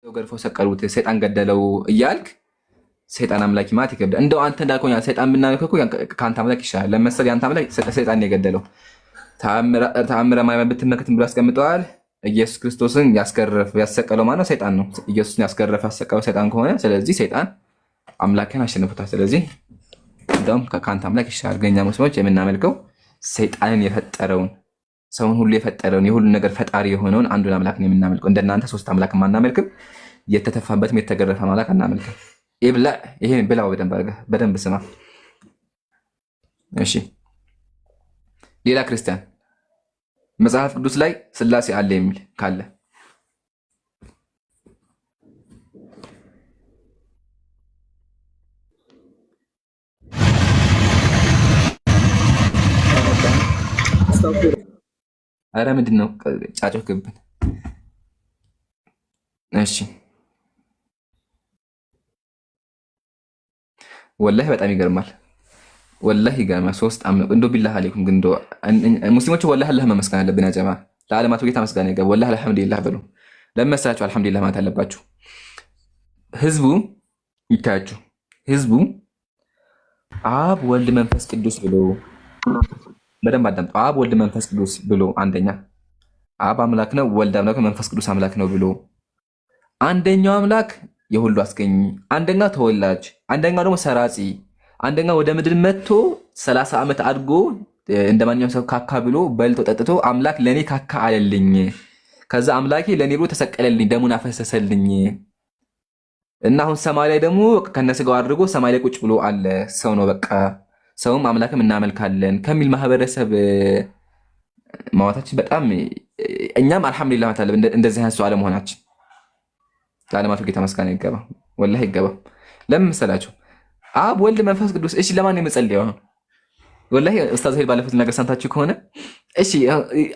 ገርፎ ሰቀሉት ሰይጣን ገደለው እያልክ ሰይጣን አምላክ ማለት ይከብዳል። እንደው አንተ እንዳልከው ሰይጣን ብናልከው ከአንተ አምላክ ይሻላል። ለምሳሌ አንተ አምላክ ሰይጣን የገደለው ተአምረ ማርያም ብትመለከት ብሎ ያስቀምጠዋል። ኢየሱስ ክርስቶስን ያሰቀለው ማነው? ሰይጣን ነው። ኢየሱስን ያስገረፈ ያሰቀለው ሰይጣን ከሆነ ስለዚህ ሰይጣን አምላክን አሸንፎታል። ስለዚህ እንደውም ከአንተ አምላክ ይሻላል። ገኛ ሙስሊሞች የምናመልከው ሰይጣንን የፈጠረውን ሰውን ሁሉ የፈጠረውን የሁሉ ነገር ፈጣሪ የሆነውን አንዱን አምላክ ነው የምናመልከው። እንደናንተ ሶስት አምላክ አናመልክም። የተተፋበትም የተገረፈ አምላክ አናመልክም። ይብላ ይሄን ብላው በደንብ ስማ እሺ። ሌላ ክርስቲያን መጽሐፍ ቅዱስ ላይ ስላሴ አለ የሚል ካለ አረ ምንድነው ጫጮህ ግብን? እሺ ወላሂ በጣም ይገርማል። ወላሂ ይገርማል። ሶስት አምልኮ እንደው ቢላህ አለይኩም ግን እንደው ሙስሊሞች ወላሂ አላህ መመስገን አለብን። ያ ጀማ ለዓለማቱ ጌታ መስጋና ይገባ። ወላሂ አልሐምዱሊላህ በሉ። ለመሰላችሁ አልሐምዱሊላህ ማለት አለባችሁ። ህዝቡ ይታያችሁ፣ ህዝቡ አብ ወልድ መንፈስ ቅዱስ ብሎ በደንብ አዳምጡ። አብ ወልድ መንፈስ ቅዱስ ብሎ አንደኛ አብ አምላክ ነው፣ ወልድ አምላክ ነው፣ መንፈስ ቅዱስ አምላክ ነው ብሎ አንደኛው አምላክ የሁሉ አስገኝ፣ አንደኛው ተወላጅ፣ አንደኛው ደግሞ ሰራጺ፣ አንደኛው ወደ ምድር መጥቶ 30 ዓመት አድጎ እንደማንኛውም ሰው ካካ ብሎ በልቶ ጠጥቶ አምላክ ለኔ ካካ አለልኝ፣ ከዛ አምላኬ ለኔ ብሎ ተሰቀለልኝ፣ ደሙን አፈሰሰልኝ እና አሁን ሰማይ ላይ ደግሞ ከነስጋው አድርጎ ሰማይ ላይ ቁጭ ብሎ አለ። ሰው ነው በቃ ሰውም አምላክም እናመልካለን ከሚል ማህበረሰብ ማዋታችን በጣም እኛም አልሐምዱሊላህ ማለት አለብን። እንደዚህ አይነት ሰው አለመሆናችን ለዓለማቱ ጌታ መስጋና ይገባ። ወላሂ ይገባ። ለምን መሰላችሁ? አብ ወልድ መንፈስ ቅዱስ። እሺ ለማን ነው የምጸልየው? ወላሂ ኡስታዝ ሄል ባለፉት ነገር ሰምታችሁ ከሆነ እሺ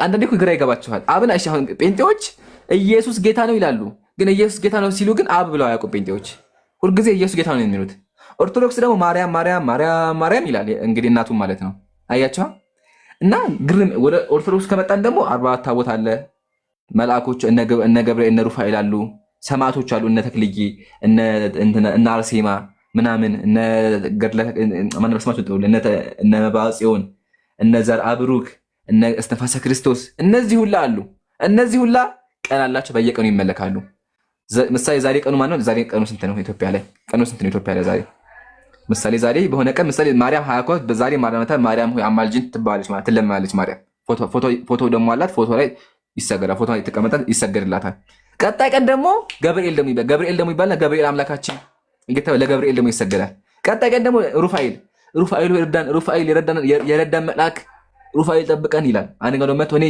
አንዳንዴ እኮ ግራ ይገባችኋል። አብን እሺ አሁን ጴንጤዎች ኢየሱስ ጌታ ነው ይላሉ፣ ግን ኢየሱስ ጌታ ነው ሲሉ ግን አብ ብለው አያውቁም። ጴንጤዎች ሁልጊዜ ኢየሱስ ጌታ ነው የሚሉት። ኦርቶዶክስ ደግሞ ማርያም ማርያም ማርያም ማርያም ይላል። እንግዲህ እናቱም ማለት ነው። አያችሁ እና ግርም ወደ ኦርቶዶክስ ከመጣን ደግሞ 40 ታቦት አለ፣ መልአኮች እነ ገብርኤል እነ ሩፋኤል አሉ፣ ሰማዕቶች አሉ፣ እነ ተክልዬ እነ አርሴማ ምናምን እነ ገድለ ማን ረስማቸው እነ መባጽዮን እነ ዘርአ ብሩክ እነ እስትንፋሰ ክርስቶስ እነዚህ ሁላ አሉ። እነዚህ ሁላ ቀን አላቸው፣ በየቀኑ ይመለካሉ። ምሳሌ ዛሬ ቀኑ ማን ነው? ዛሬ ቀኑ ስንት ነው? ኢትዮጵያ ላይ ቀኑ ስንት ነው? ኢትዮጵያ ላይ ዛሬ ምሳሌ ዛሬ በሆነ ቀን ምሳሌ ማርያም ሀያኮት በዛሬ ማርያም ሆይ አማልጅን ትባለች ማለት ትለማለች። ማርያም ፎቶ ደግሞ አላት። ፎቶ ላይ ይሰገዳል። ፎቶ ላይ ተቀመጣ ይሰገድላታል። ቀጣይ ቀን ደግሞ ገብርኤል ደግሞ ይባልና ገብርኤል አምላካችን እንግዲህ ለገብርኤል ደግሞ ይሰገዳል። ቀጣይ ቀን ደግሞ ሩፋኤል የረዳን መልአክ ሩፋኤል ጠብቀን ይላል። አንደኛው ደግሞ መጥቶ እኔ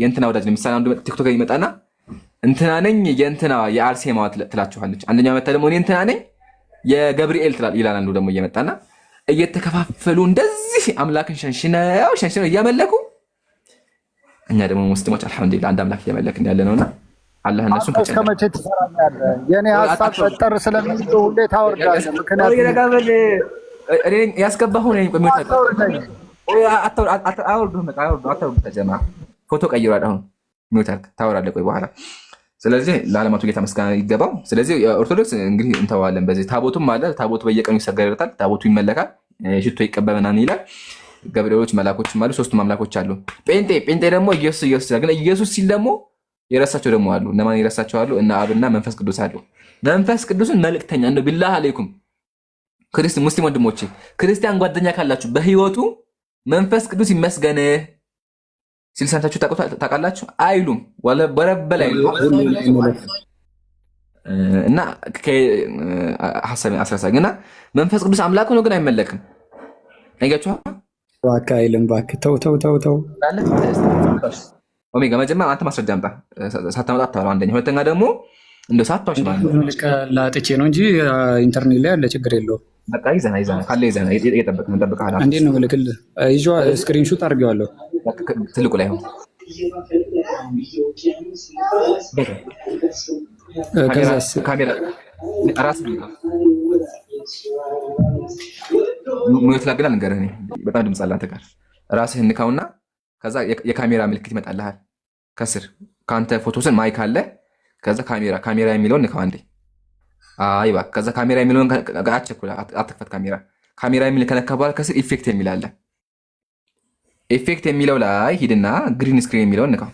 የእንትና ወዳጅ ነኝ። ምሳሌ አንዱ ቲክቶክ ላይ ይመጣና እንትና ነኝ የእንትና የአርሴማ ትላችኋለች። አንደኛው መጣ ደግሞ እኔ እንትና ነኝ የገብርኤል ይላል። አንዱ ደግሞ እየመጣና እየተከፋፈሉ እንደዚህ አምላክን ሸንሽነው እያመለኩ እኛ ደግሞ ሙስሊሞች አልሐምዱሊላህ አንድ አምላክ እያመለክን ያለ ነውና አላህ እነሱን ከመቼ ትሰራለህ? የኔ ሀሳብ ፈጠር ስለሚል ሁሌ ታወርዳለህ። ምክንያቱም እኔ ያስገባሁ ነኝ። አታውርዱ ተጀማ ፎቶ ቀይሯል። አሁን ሚውታል ታወራለህ። ቆይ በኋላ ስለዚህ ለዓለማቱ ጌታ መስጋና ይገባው። ስለዚህ ኦርቶዶክስ እንግዲህ እንተዋለን። በዚህ ታቦቱም አለ። ታቦቱ በየቀኑ ይሰገድለታል። ታቦቱ ይመለካል። ሽቶ ይቀበበናል ይላል። ገብርኤሎች መላኮችም አሉ። ሶስቱም አምላኮች አሉ። ጴንጤ ደግሞ ኢየሱስ ግን ኢየሱስ ሲል ደግሞ የረሳቸው ደግሞ አሉ። እነማን የረሳቸው አሉ? እነ አብና መንፈስ ቅዱስ አሉ። መንፈስ ቅዱስን መልእክተኛ እንደው ቢላህ አለይኩም ሙስሊም ወንድሞቼ ክርስቲያን ጓደኛ ካላችሁ በህይወቱ መንፈስ ቅዱስ ይመስገን ሲል ሰምታችሁ ታውቃላችሁ? አይሉም ወረበል አይሉም። እና ሐሳቤን አስረሳኝና መንፈስ ቅዱስ አምላክ ነው ግን አይመለክም። አይጋችኋል? እባክህ አይልም። እባክህ ተው ኦሜጋ መጀመሪያ አንተ ማስረጃ አምጣ። ሳታመጣ አታወራም። አንደኛ፣ ሁለተኛ ደግሞ እንደው ሳትዋሽ ማለት ነው። ላጥቼ ነው እንጂ ኢንተርኔት ላይ ያለ ችግር የለውም። በቃ ይዘና ካለ ይዘና እየጠበቅን እንጠብቅሃለን። እንዴት ነው ልክልህ? ስክሪንሾት አድርጌዋለሁ። ትልቁ ላይ ሆን ካሜራ ራስ ሙት ላግላ ንገረህ። በጣም ድምፅ አለ አንተ ጋር። ራስህን ንካውና ከዛ የካሜራ ምልክት ይመጣልሃል ከስር። ከአንተ ፎቶ ስር ማይክ አለ። ከዛ ካሜራ የሚለውን ንካው አንዴ። አይዋ ከዛ ካሜራ የሚለውን አትቸኩል፣ አትክፈት ካሜራ የሚል ከነካ በኋላ ከስር ኢፌክት የሚል አለ። ኢፌክት የሚለው ላይ ሂድና ግሪን ስክሪን የሚለውን ንካው።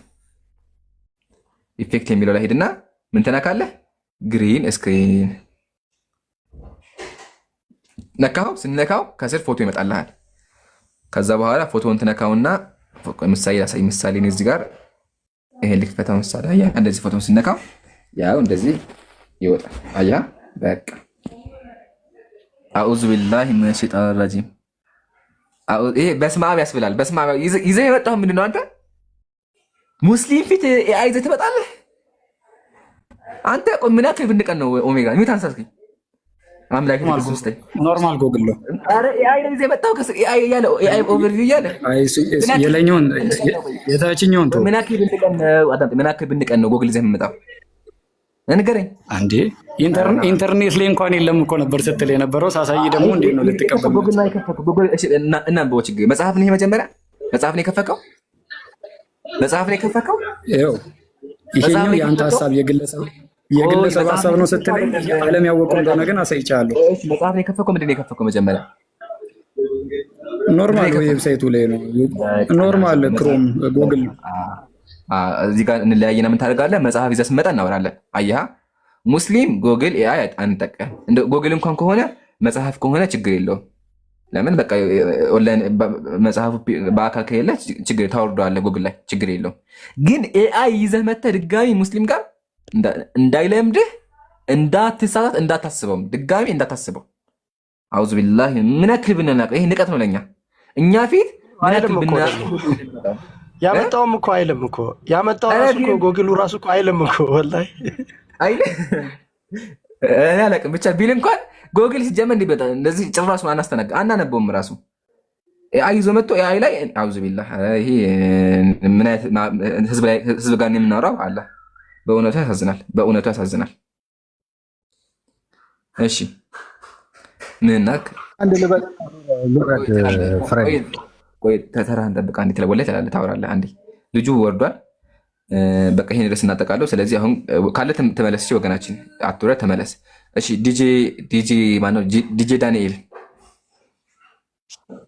ኢፌክት የሚለው ላይ ሂድና ምን ትነካለህ? ግሪን ስክሪን ነካው። ስንነካው ከስር ፎቶ ይመጣልሃል። ከዛ በኋላ ፎቶውን ትነካውና ምሳሌ ነው እዚህ ጋር ይሄ ልክፈታው። ምሳሌ አያ እንደዚህ ፎቶውን ስነካው ያው እንደዚህ ይወጣል። አያ በቃ አዑዙ ቢላሂ ሚነ ሸይጣን ረጂም። ይሄ በስመ አብ ያስብላል። በስመ አብ ይዘህ የመጣው ምንድን ነው አንተ? ሙስሊም ፊት ኤአይ ይዘህ ትመጣለህ አንተ? ቆይ ምን ያክል ብንቀን ነው ኦሜጋ ሚውት አንሳስኪ አምላክ ኖርማል ጎግል ነው። አረ ኤአይ ነው ይዘህ የመጣው ከስ ኤአይ ያለ ኤአይ ኦቨርቪው ያለ የለኛውን የታችኛውን ምን ያክል ብንቀን ነው ጎግል ይዘህ የምመጣው? ንገረኝ አንዴ። ኢንተርኔት ላይ እንኳን የለም እኮ ነበር ስትል የነበረው። ሳሳይ ደግሞ እንዴት ነው ልትቀበል? ጎግል ላይ ከፈከው ጎግል እና በወጭ መጽሐፍ ነው። ይሄ መጀመሪያ መጽሐፍ ነው የከፈከው። ይኸው ይሄኛው የአንተ ሀሳብ የግለሰብ ሀሳብ ነው ስትለኝ ዓለም ያወቀው እንደሆነ ግን አሳይቻለሁ። መጽሐፍ ነው የከፈከው። ምንድን ነው የከፈከው? መጀመሪያ ኖርማል ዌብሳይቱ ላይ ነው። ኖርማል ክሮም ጎግል እዚህ ጋር እንለያየና ምን ታደርጋለህ? መጽሐፍ ይዘህ ስትመጣ እናወራለን። አየሃ ሙስሊም ጎግል ኤአይ አንጠቀም። እንደ ጎግል እንኳን ከሆነ መጽሐፍ ከሆነ ችግር የለውም። ለምን በቃ ኦንላይን መጽሐፉ በአካል ከሌለ ችግር ታወርደዋለህ ጎግል ላይ ችግር የለውም። ግን ኤአይ ይዘህ መተህ ድጋሚ ሙስሊም ጋር እንዳይለምድህ እንዳትሳሳት እንዳታስበውም ድጋሚ እንዳታስበው። አውዙ ቢላሂ ምን ያክል ብንናቅ ይሄ ንቀት ነው ለኛ። እኛ ፊት ምን ያክል ብንናቅ ያመጣውም እኮ አይልም እኮ ያመጣው ራሱ እኮ ጎግሉ ራሱ እኮ አይልም እኮ ወላሂ አይል እኔ አላውቅም። ብቻ ቢል እንኳን ጎግል ሲጀመር እንዲበጣ እንደዚህ ጭራሹ አናነበውም ራሱ ኤአይ ይዞ መጥቶ ኤአይ ላይ አውዙ ቢላህ። ይሄ ምን አይነት ህዝብ ጋር የምናወራው አለ። በእውነቱ ያሳዝናል። እሺ ምንናክ አንድ ልበል ፍሬንድ ቆይ ተራህን ጠብቅ። አንዴ ትለወለ ትላለህ ታወራለህ። አንዴ ልጁ ወርዷል። በቃ ይሄን ድረስ እናጠቃለው። ስለዚህ አሁን ካለ ተመለስ። እሺ ወገናችን አትወረ ተመለስ። እሺ ዲጄ ማነው? ዲጄ ዳንኤል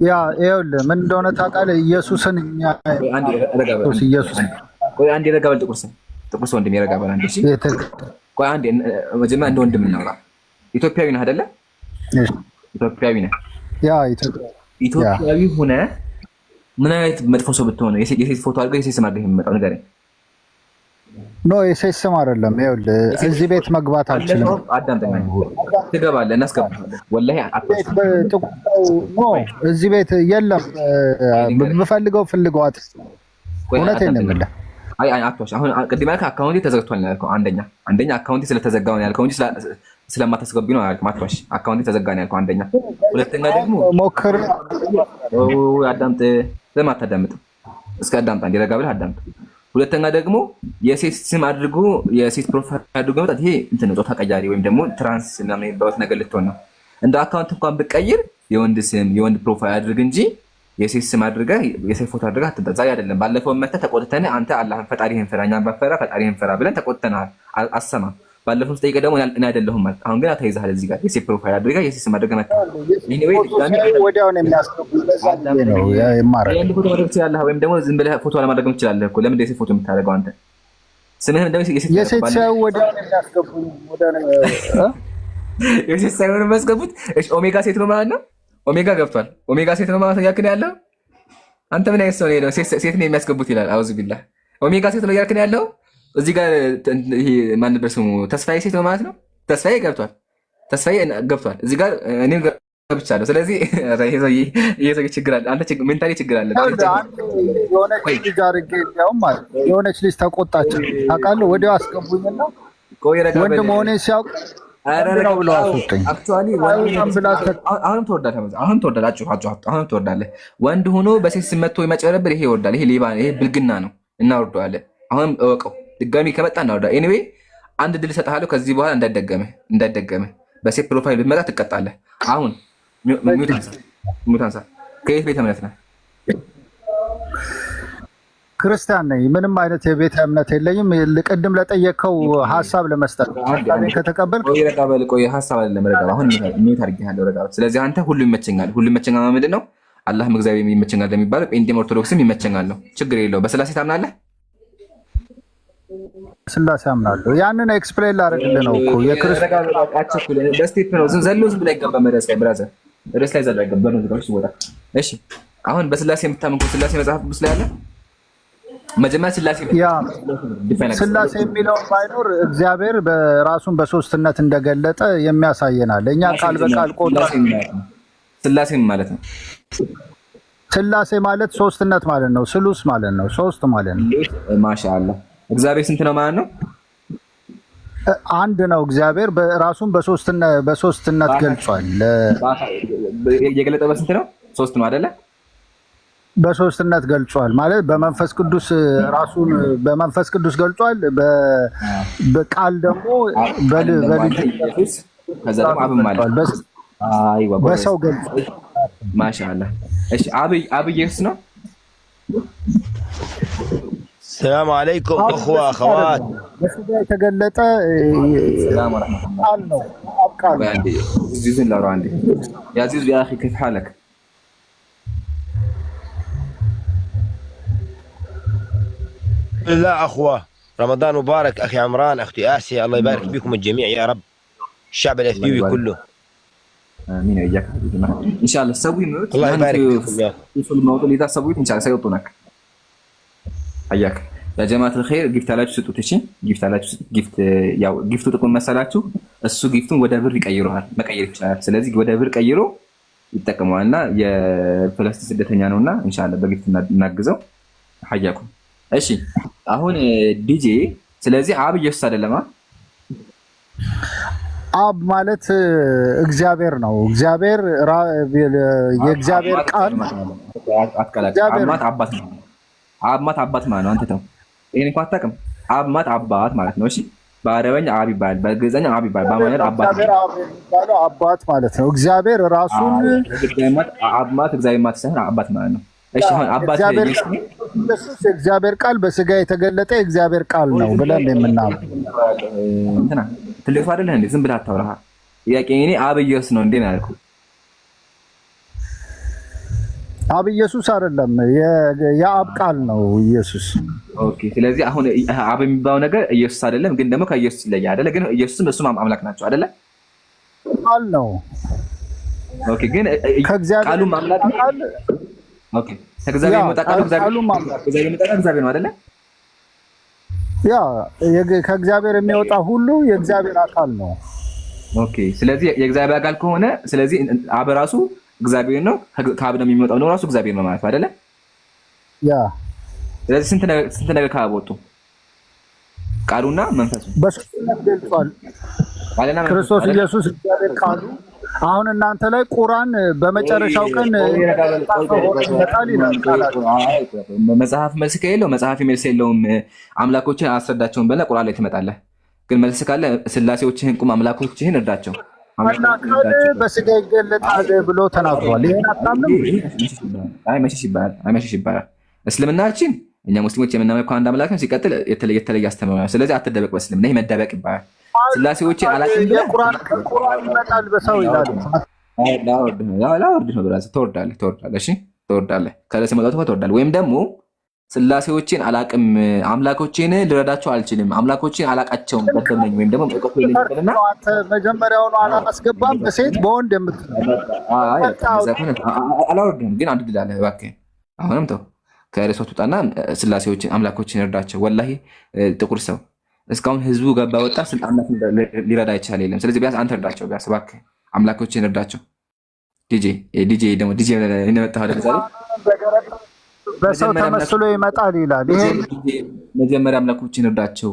ያ ይኸውልህ ምን እንደሆነ ታውቃለህ? ኢየሱስን ቆይ አንዴ ረጋ በል። ጥቁርስ ወንድም ረጋ በል አንዴ። እሺ ቆይ አንዴ መጀመሪያ እንደ ወንድም እናውራ። ኢትዮጵያዊ ነህ አይደለ? ኢትዮጵያዊ ነህ? ያ ኢትዮጵያዊ ሆነ ምን አይነት መጥፎ ሰው ብትሆን የሴት ፎቶ አድርገህ የሴት ስም አድርገህ የሚመጣው ንገረኝ። ኖ የሴት ስም አይደለም። ይኸውልህ እዚህ ቤት መግባት አልችልም። አዳምጠኝ። ትገባለህ፣ እናስገባለን። ወላሂ እዚህ ቤት የለም። ብፈልገው ፍልገዋት። እውነቴን ነው የምልህ። አይ አትዋሽ። አሁን ቅድም ያልከው አካውንቴ ተዘግቷል ነው ያልከው። አንደኛ አካውንቴ ስለተዘጋው ነው ያልከው እንጂ ስለማታስገቢ ነው ያልከው። አትዋሽ። አካውንቴ ተዘጋ ነው ያልከው አንደኛ። ሁለተኛ ደግሞ ሞክር። አዳምጥ። ለማታዳምጥ እስከ አዳምጥ። አንዴ ረጋ ብለህ አዳምጥ። ሁለተኛ ደግሞ የሴት ስም አድርጎ የሴት ፕሮፋይል አድርጎ መጣት ይሄ እንትን ነው፣ ጾታ ቀያሪ ወይም ደግሞ ትራንስ ምናምን የሚባለው ነገር ልትሆን ነው። እንደ አካውንት እንኳን ብትቀይር የወንድ ስም የወንድ ፕሮፋይል አድርግ እንጂ የሴት ስም አድርገህ የሴት ፎቶ አድርገህ አትምጣ። ዛሬ አይደለም ባለፈው መተህ ተቆጥተን አንተ አላህን ፈጣሪህን ፍራ እኛን ባፈራ ፈጣሪህን ፍራ ብለን ተቆጥተናል። አሰማም። ባለፈው ስጠይቀህ ደግሞ እኔ አይደለሁም ማለት አሁን ግን ተይዘሃል። እዚህ ጋር የሴት ፕሮፋይል አድርገህ የሴት ስም አድርገህ መጣ። ወዲያው ነው የሚያስገቡት። ለዛ ነው የማረግ የወንድ ፎቶ ማድረግ ትችላለህ፣ ወይም ደግሞ ዝም ብለህ ፎቶ አለማድረግ ትችላለህ እኮ። ለምን የሴት ፎቶ የምታደርገው አንተ? ስምህን ደግሞ የሴት ሰው ወዲያው ነው የሚያስገቡት። የሴት ሳይሆን የሚያስገቡት። እሺ ኦሜጋ ሴት ነው ማለት ነው። ኦሜጋ ገብቷል። ኦሜጋ ሴት ነው ማለት ያክን ያለው አንተ ምን አይነት ሰው ነው? ሴት ነው የሚያስገቡት ይላል። አውዝ ቢላህ ኦሜጋ ሴት ነው ያክን ያለው። እዚህ ጋር ይሄ ማን ነበር ስሙ? ተስፋዬ ሴት ነው ማለት ነው። ተስፋዬ ገብቷል። እዚህ ጋር እኔም ገብቻለሁ። ስለዚህ ይሄ ሰው ችግር አለ። አንተ ሜንታሊ ችግር አለ። የሆነች ልጅ አድርጌ እንዲያውም ማለት የሆነች ልጅ ተቆጣች ታውቃለህ። ወዲያው አስገቡኝና ወንድ መሆኔን ሲያውቅ ነው ብለው አስወጡኝ። አሁንም ትወርዳለህ። ወንድ ሆኖ በሴት ስም መጥቶ የሚያጭበረብር ይሄ ይወርዳል። ይሄ ሌባ፣ ይሄ ብልግና ነው። እናወርደዋለን። አሁንም እወቀው። ድጋሚ ከመጣ እናወርዳለን። ኤኒዌይ አንድ ድል እሰጥሃለሁ። ከዚህ በኋላ እንዳይደገምህ በሴት ፕሮፋይል ብትመጣ ትቀጣለህ። አሁን ሚውት አንሳ። ከየት ቤተ እምነት ነህ? ክርስቲያን ነኝ። ምንም አይነት የቤተ እምነት የለኝም። ቅድም ለጠየቀው ሀሳብ ለመስጠት ከተቀበልክ ቆይ ሀሳብ አይደለም ረጋ አሁን ምን ታርጊያለህ ረጋ። ስለዚህ አንተ ሁሉ ይመቸኛል ምንድን ነው አላህም እግዚአብሔር ይመቸኛል ለሚባለው ጴንጤም ኦርቶዶክስም ይመቸኛል ነው ችግር የለውም። በስላሴ ታምናለህ? ስላሴ አምናለሁ። ያንን ኤክስፕሌን ላደርግልህ ነው እኮ የክርስቲያን በስቴፕ ነው ዘሎ ዝም ብላ ይገባ መድረስ ላይ ብራዘር ርዕስ ላይ ዘላ ይገባ ነው ዝጋሽ ወጣ። እሺ አሁን በስላሴ የምታምኑ ስላሴ መጽሐፍ ቅዱስ ላይ አለ? መጀመሪያ ስላሴ የሚለው ባይኖር እግዚአብሔር በራሱን በሶስትነት እንደገለጠ የሚያሳየናል። እኛ ቃል በቃል ቆጥራ ስላሴ ማለት ነው። ስላሴ ማለት ሶስትነት ማለት ነው። ስሉስ ማለት ነው። ሶስት ማለት ነው። ማሻአላህ እግዚአብሔር ስንት ነው ማለት ነው? አንድ ነው። እግዚአብሔር በራሱን በሶስትነት ገልጿል። የገለጠው በስንት ነው? ሶስት ነው አይደለ? በሶስትነት ገልጿል ማለት በመንፈስ ቅዱስ ራሱን በመንፈስ ቅዱስ ገልጿል። በቃል ደግሞ በልጅ ከዛ ደግሞ አብ ማለት በሰው ገልጿል። ማሻአላህ እሺ አብይ ኢየሱስ ነው። السلام عليكم اخوة اخوات በስጋ የተገለጠ ቃል ነው። አብቃል ዚዝን ላሮ አንዴ ያ ዚዝ يا اخي كيف حالك لا اخوة رمضان مبارك اخي عمران اختي آسيا الله يبارك فيكم الجميع يا رب الشعب الاثيوبي كله امين وياك حبيبي ان شاء الله سوي موت الله يبارك فيكم في الموضوع اللي سويت ان شاء الله سيوطونك حياك يا جماعه الخير ጊፍት አላችሁ ስጡት። እሺ ጊፍት አላችሁ ስጡት። ጊፍቱ ጥቅም መሰላችሁ እሱ ጊፍቱን ወደ ብር ይቀይረዋል መቀየር ይችላል። ስለዚህ ወደ ብር ቀይሮ ይጠቀመዋልና የፍልስጤም ስደተኛ ነውና ኢንሻአላህ በጊፍት እናግዘው። حياكم እሺ አሁን ዲጄ ስለዚህ አብ ኢየሱስ አይደለም አብ ማለት እግዚአብሔር ነው። እግዚአብሔር የእግዚአብሔር ቃል አባት ማለት ነው። አንተ ተው ይሄን እንኳን አታውቅም። አብ አባት ማለት ነው። እሺ በአረበኛ አብ ይባላል፣ በግዕዝኛ አብ ይባላል፣ በአማርኛ አባት ማለት ነው። እግዚአብሔር ራሱን እግዚአብሔር ሳይሆን አባት ማለት ነው። እሺ አሁን አባት ኢየሱስ የእግዚአብሔር ቃል በስጋ የተገለጠ የእግዚአብሔር ቃል ነው ብለን የምናምነው እንትና ትልቅ አይደለም እንዴ? ዝም ብለህ አታውራ። ጥያቄ እኔ አብ ኢየሱስ ነው እንዴ ነው ያልኩት። አብ ኢየሱስ አይደለም፣ የአብ ቃል ነው ኢየሱስ። ኦኬ ስለዚህ አሁን አብ የሚባለው ነገር ኢየሱስ አይደለም፣ ግን ደግሞ ከኢየሱስ ይለያል አይደለ? ግን ኢየሱስም እሱም አምላክ ናቸው አይደለ? ቃል ነው። ኦኬ ግን ቃሉ አምላክ ነው። ኦኬ ከእግዚአብሔር የመጣ ቃሉ እግዚአብሔር ነው አይደለ? ያ ከእግዚአብሔር የሚወጣ ሁሉ የእግዚአብሔር አካል ነው። ኦኬ ስለዚህ የእግዚአብሔር አካል ከሆነ ስለዚህ አብ ራሱ እግዚአብሔር ነው። ከአብ ነው የሚመጣው ነው ራሱ እግዚአብሔር ነው ማለት አይደለ? ያ ስለዚህ ስንት ነገር ከአብ ወጡ? ቃሉና መንፈሱ በሶስትነት ገልጿል። ክርስቶስ ኢየሱስ እግዚአብሔር ቃሉ። አሁን እናንተ ላይ ቁርአን በመጨረሻው ቀን ይመጣል ይላል። መጽሐፍ መልስ ከሌለው መጽሐፍ መልስ የለውም። አምላኮችን አስረዳቸውን ብለህ ቁርአን ላይ ትመጣለህ። ግን መልስ ካለ ስላሴዎችህን ቁም፣ አምላኮችህን እርዳቸው። አምላክ በስጋ ይገለጣል ብሎ ተናግሯል። ይሄን አታምንም? መሸሽ ይባላል። እስልምናችን እኛ ሙስሊሞች የምናመልከው አንድ አምላክ ነው። ሲቀጥል የተለየ አስተምሯል። ስለዚህ አትደበቅ በእስልምና። ይሄ መደበቅ ይባላል። ስላሴዎችን አላውቅም ብለህ ቁርአን ይመጣል በሰው ይላል። ላወርድህ ነው ብራዘር። ትወርዳለህ። እሺ ትወርዳለህ። ከለስ መጣቱ ትወርዳለህ። ወይም ደግሞ ስላሴዎችን አላውቅም፣ አምላኮችን ልረዳቸው አልችልም፣ አምላኮችን አላውቃቸውም በደምነኝ ወይም ደግሞ እውቀቱ የለኝና መጀመሪያውን አላስገባም በሴት በወንድ አላወርድህም። ግን አንድ ድላለህ እባክህ። አሁንም ተው ከርዕሶት ውጣና ስላሴዎችን አምላኮችን እርዳቸው። ወላሂ ጥቁር ሰው እስካሁን ህዝቡ ገባ ወጣ ስልጣን ሊረዳ ይችላል የለም። ስለዚህ ቢያንስ አንተ እርዳቸው፣ ቢያንስ እባክህ አምላኮችን እርዳቸው። ዲጄ ደግሞ ዲጄ እንደመጣህ አይደል? በሰው ተመስሎ ይመጣል ይላል። ይሄ መጀመሪያ አምላኮችን እርዳቸው።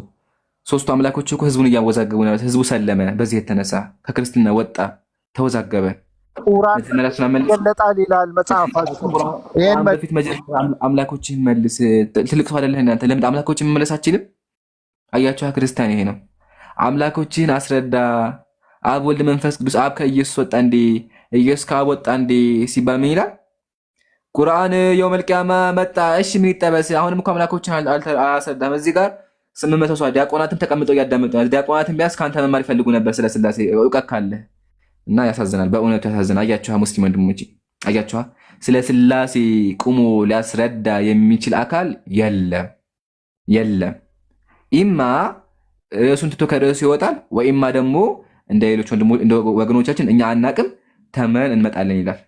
ሶስቱ አምላኮች እኮ ህዝቡን እያወዛገቡ ነው። ህዝቡ ሰለመ። በዚህ የተነሳ ከክርስትና ወጣ፣ ተወዛገበ። ቁርአን ይገለጣል ይላል መጽሐፋችሁ። ይሄን በፊት መጀመሪያ አምላኮችን መልስ። ትልቅ ሰው አይደለህ እናንተ? ለምን አምላኮችን መመለስ አትችልም? አያችሁ ክርስቲያን ይሄ ነው። አምላኮችን አስረዳ። አብ ወልድ መንፈስ ቅዱስ። አብ ከኢየሱስ ወጣ እንዴ? ኢየሱስ ከአብ ወጣ እንዴ ሲባል ምን ይላል? ቁርአን የውመል ቂያማ መጣ። እሺ ምን ይጠበስ? አሁንም እኮ አምላኮችን አላስረዳም። እዚህ ጋር 800 ሰው ዲያቆናትም ተቀምጠው እያዳመጡ ነው። ዲያቆናትም ቢያንስ ከአንተ መማር ይፈልጉ ነበር ስለ ስላሴ እውቀት ካለ እና ያሳዝናል። በእውነቱ ያሳዝናል። አያችኋ ሙስሊም ወንድሞቼ፣ አያችኋ ስለ ስላሴ ቁሞ ሊያስረዳ የሚችል አካል የለም። ኢማ ርዕሱን ትቶ ከርዕሱ ይወጣል፣ ወኢማ ደግሞ እንደ ሌሎች ወገኖቻችን እኛ አናቅም ተምረን እንመጣለን ይላል።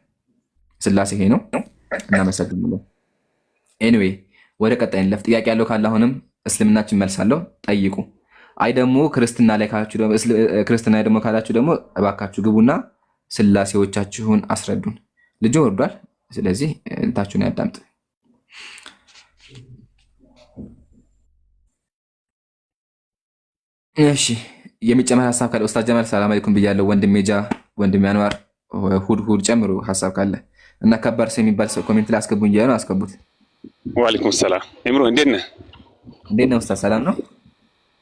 ስላሴ ይሄ ነው። እናመሰግናለን። ኤኒዌይ ወደ ቀጣይ እንለፍ። ጥያቄ ያለው ካለ አሁንም እስልምናችን መልሳለሁ፣ ጠይቁ። አይ ደግሞ ክርስትና ላይ ካላችሁ ደግሞ እባካችሁ ግቡና ስላሴዎቻችሁን አስረዱን። ልጁ ወርዷል። ስለዚህ እንታችሁን ያዳምጥ። እሺ የሚጨመር ሀሳብ ካለ ኡስታዝ ጀማል ሰላም አለይኩም ብያለሁ። ወንድሜ አንዋር ሁድ ጨምሩ ሀሳብ ካለ እና ከባድ ሰው የሚባል ሰው ኮሜንት ላይ አስገቡ እንጂ ነው አስገቡት። ወአለይኩም ሰላም ኢምሮ፣ እንዴት ነህ? ኡስታዝ ሰላም ነው?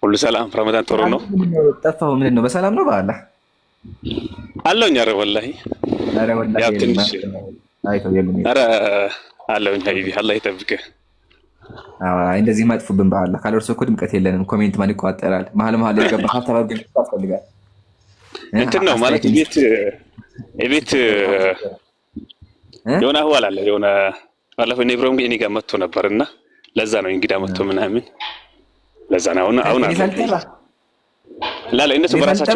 ሁሉ ሰላም። ረመዳን ጥሩ ነው? ጠፋሁ። ምንድን ነው? በሰላም ነው? በአላህ አለሁኝ። ኧረ ወላሂ ያው ትንሽ ኧረ አለሁኝ ሀቢቢ፣ አላህ ይጠብቅህ። እንደዚህ ማጥፉብን በአላህ። ካለ እርሶ እኮ ድምቀት የለንም። ኮሜንት ማን ይቋጠራል? መሀል ላይ የገባ ሀሳብ ግን ያስፈልጋል። እንትን ነው ማለት ቤት የሆነ አህዋል አለ። የሆነ ባለፈው ኢብራሂም እኔ ጋር መጥቶ ነበርና ለዛ ነው እንግዳ መጥቶ ምናምን ለዛ ነው አሁን ላላ እነሱ በራሳቸው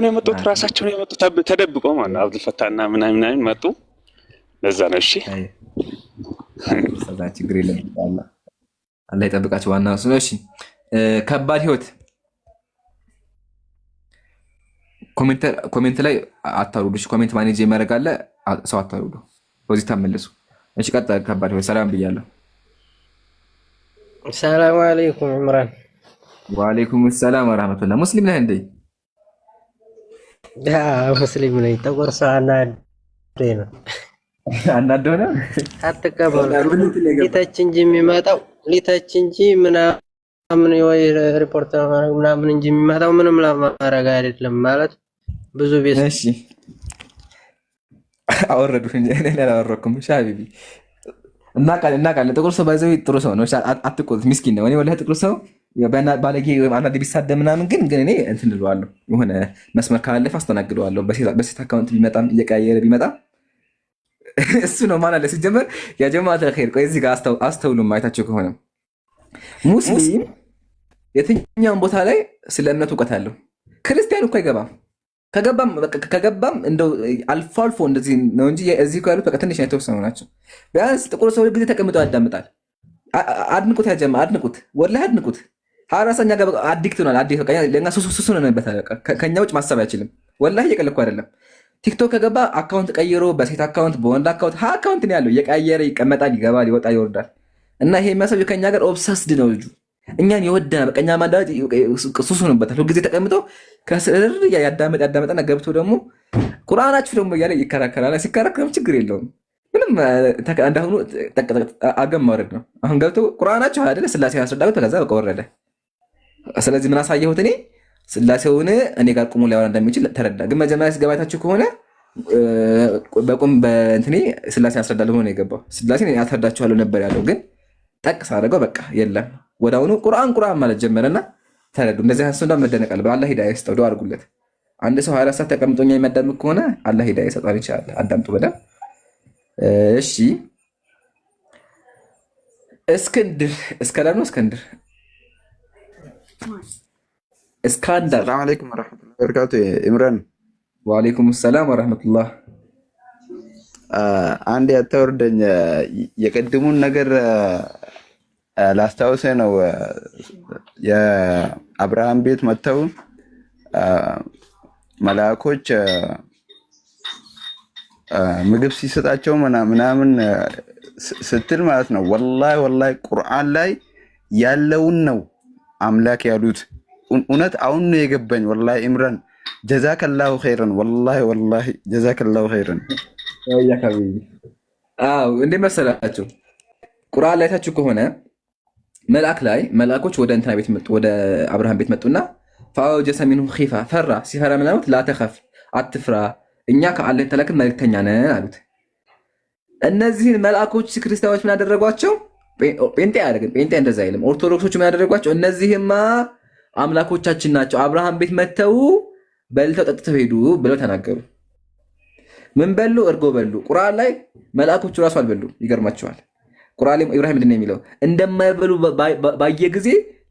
ነው የመጡት። ራሳቸው ነው የመጡት ተደብቆ ማለት ነው። አብዱል ፈታህና ምናምን መጡ። ለዛ ነው። እሺ ችግር የለም። አላህ ይጠብቃቸው። ዋናው እሱ ነው። እሺ ከባድ ህይወት ኮሜንት ላይ አታሩዱ። ኮሜንት ማኔጅ የሚያደርጋለ ሰው አታሩዱ። በዚህ ታመልሱ። እሺ ቀጣይ ከባድ ህይወት ሰላም ብያለሁ። ሰላም አለይኩም ዑምራን። ወአለይኩም ሰላም ወራህመቱላህ። ሙስሊም ነህ እንዴ? ሙስሊም ነኝ። ተቆርሶ አናደ ነው አናደሆነ አትቀበሉ። ሊተች እንጂ የሚመጣው ሊተች እንጂ ምናምን ወይ ሪፖርት ምናምን እንጂ የሚመጣው ምንም ለማድረግ አይደለም ማለት ብዙ ቤት። እሺ አወረዱ እንጂ እኔ አላወረኩም። ሻቢቢ እናቃለ ጥቁር ሰው ባይዘው ጥሩ ሰው ነው። አትቆጥ ምስኪን ነው። እኔ ወላሂ ጥቁር ሰው ባለጌ አንዳንዴ ቢሳደብ ምናምን ግን እኔ እንትን እለዋለሁ። የሆነ መስመር ካላለፈ አስተናግደዋለሁ። በሴት አካውንት ቢመጣም እየቀያየረ ቢመጣ እሱ ነው ማን አለ ሲጀመር ያ ጀማዓት الخير። ቆይ እዚህ ጋር አስተውሉም አይታችሁ ከሆነ ሙስሊም የትኛውም ቦታ ላይ ስለ እምነቱ እውቀት አለው። ክርስቲያን እኮ አይገባም። ከገባም እንደው አልፎ አልፎ እንደዚህ ነው እንጂ እዚህ እኮ ያሉት በቃ ትንሽ የተወሰኑ ናቸው። ቢያንስ ጥቁር ሰው ጊዜ ተቀምጠው ያዳምጣል። አድንቁት፣ ያ ጀማ አድንቁት፣ ወላሂ አድንቁት። ሀራሳኛ ጋር አዲክት ሆኗል። ለኛ ሱሱ ነንበታል። ከኛ ውጭ ማሰብ አይችልም። ወላሂ እየቀለድኩ አይደለም። ቲክቶክ ከገባ አካውንት ቀይሮ በሴት አካውንት በወንድ አካውንት ነው ያለው። የቀየረ ይቀመጣል፣ ይገባል፣ ይወጣ ይወርዳል። እና ይሄ የሚያሳየው ከኛ ጋር ኦብሰስድ ነው ልጁ። እኛን የወደና በቀኛ ማንዳት ሱሱ ነንበታል። ሁልጊዜ ተቀምጠው ከስር ያዳመጠና ገብቶ ደግሞ ቁርአናችሁ ደግሞ እያለ ይከራከራል። ሲከራከርም ችግር የለውም ምንም እንዳሁኑ አገም ማውረድ ነው። አሁን ገብቶ ቁርአናችሁ አይደለ ስላሴ ያስረዳው ከዛ በቃ ወረደ። ስለዚህ ምን አሳየሁት እኔ ስላሴውን እኔ ጋር ቁሙ ሊያወራ እንደሚችል ተረዳ። ግን መጀመሪያ ሲገባታችሁ ከሆነ በቁም በእንትኔ ስላሴ ያስረዳል ሆነ የገባው ስላሴን ያስረዳችኋለሁ ነበር ያለው። ግን ጠቅስ አደረገው በቃ የለም። ወዳውኑ ቁርአን ማለት ጀመረና ተረዱ። እንደዚህ ሀሳብ እንደመደነቃል። በአላህ ሂዳያ ይስጠው። ዱአ አድርጉለት። አንድ ሰው 24 ሰዓት ተቀምጦኛ የሚያዳምጥ ከሆነ አላህ ሂዳያ ይሰጣል ይችላል። አዳምጡ በደምብ እሺ። እስከንድር ሰላም አለይኩም ወራህመቱላሂ ወበረካቱ። ኢምራን ወአለይኩም ሰላም ወራህመቱላህ። አንድ ያተወርደኝ የቀድሙን ነገር ላስታውሰ ነው። የአብርሃም ቤት መጥተው መላእኮች ምግብ ሲሰጣቸው ምናምን ስትል ማለት ነው። ወላሂ ቁርአን ላይ ያለውን ነው አምላክ ያሉት። እውነት አሁን ነው የገባኝ። ወላሂ ኢምራን ጀዛከላሁ ኸይረን። ወላሂ ጀዛከላሁ ኸይረን። ያ ከቢቢ እንደ መሰላችሁ ቁርአን ላይ ታችሁ ከሆነ መልአኮች ወደ እንትና ቤት መጡ፣ ወደ አብርሃም ቤት መጡና ፈአውጀሰ ሚንሁ ኺፋ ፈራ። ሲፈራ ምን አሉት? ላ ተኸፍ አትፍራ፣ እኛ ከአላህ የተላክን መልእክተኛ ነን አሉት። እነዚህን መልአኮች ክርስቲያኖች ምን ያደረጓቸው? ጴንጤ አያደርግም። ጴንጤ እንደዛ አይልም። ኦርቶዶክሶች ምን ያደረጓቸው? እነዚህማ አምላኮቻችን ናቸው፣ አብርሃም ቤት መተው በልተው ጠጥተው ሄዱ ብለው ተናገሩ። ምን በሉ? እርጎ በሉ። ቁርአን ላይ መልአኮቹ ራሱ አልበሉ። ይገርማቸዋል። ቁርአን ላይ ኢብራሂም ምንድን ነው የሚለው? እንደማይበሉ ባየ ጊዜ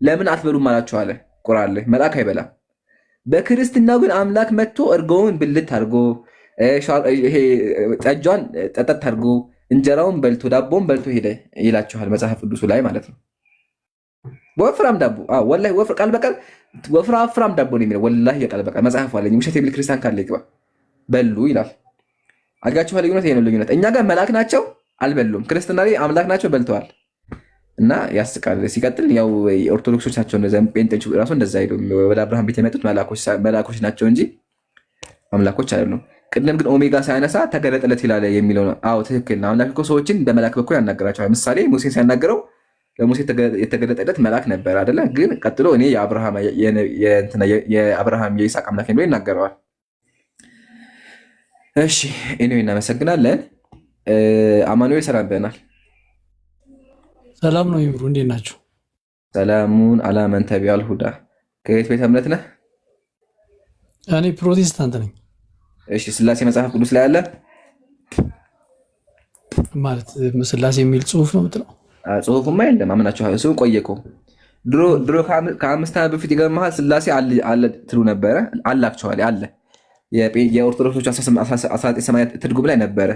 ለምን አትበሉም አላቸው አለ ቁርአን ላይ። መልአክ አይበላም። በክርስትናው ግን አምላክ መጥቶ እርጎውን ብልት አድርጎ ጠጇን ጠጠት አድርጎ እንጀራውን በልቶ ዳቦውን በልቶ ሄደ ይላችኋል መጽሐፍ ቅዱሱ ላይ ማለት ነው። ወፍራም ዳቦ ወላሂ ቃል በቃል ወፍራም ዳቦ ነው የሚለው። ወላሂ ቃል በቃል መጽሐፍ አለኝ። ውሸት የሚል ክርስቲያን ካለ ይግባ። በሉ ይላል። አድጋችኋል። ልዩነት ይሄ ነው ልዩነት። እኛ ጋር መልአክ ናቸው አልበሉም። ክርስትና ላይ አምላክ ናቸው በልተዋል። እና ያስቃል። ሲቀጥል ያው ኦርቶዶክሶች ናቸው ጴንጤዎች ራሱ እንደዛ ሄዱ ወደ አብርሃም ቤት የመጡት መልአኮች ናቸው እንጂ አምላኮች አይደሉም። ቅድም ግን ኦሜጋ ሳያነሳ ተገለጠለት ይላል የሚለው ነው። አዎ ትክክል ነው። አምላክ እኮ ሰዎችን በመልአክ በኩል ያናገራቸዋል። ምሳሌ ሙሴን ሲያናገረው ለሙሴ የተገለጠለት መልአክ ነበር አይደለ? ግን ቀጥሎ እኔ የአብርሃም የይስሐቅ አምላክ ብሎ ይናገረዋል። እሺ ኤኒዌይ እናመሰግናለን። አማኑኤል ሰላም ብለናል። ሰላም ነው ይብሩ፣ እንዴት ናቸው? ሰላሙን አላመን ተቢያል ሁዳ። ከየት ቤተ እምነት ነህ? እኔ ፕሮቴስታንት ነኝ። እሺ ስላሴ መጽሐፍ ቅዱስ ላይ አለ ማለት ስላሴ የሚል ጽሁፍ ነው የምትለው? ጽሁፍማ የለም አምናችሁ እሱ ቆየኮ ድሮ ከ5 ዓመት በፊት ይገርምሃል ስላሴ አለ ትሉ ነበረ። አላክቸዋል አለ የኦርቶዶክሶች 1980 ትርጉም ላይ ነበረ።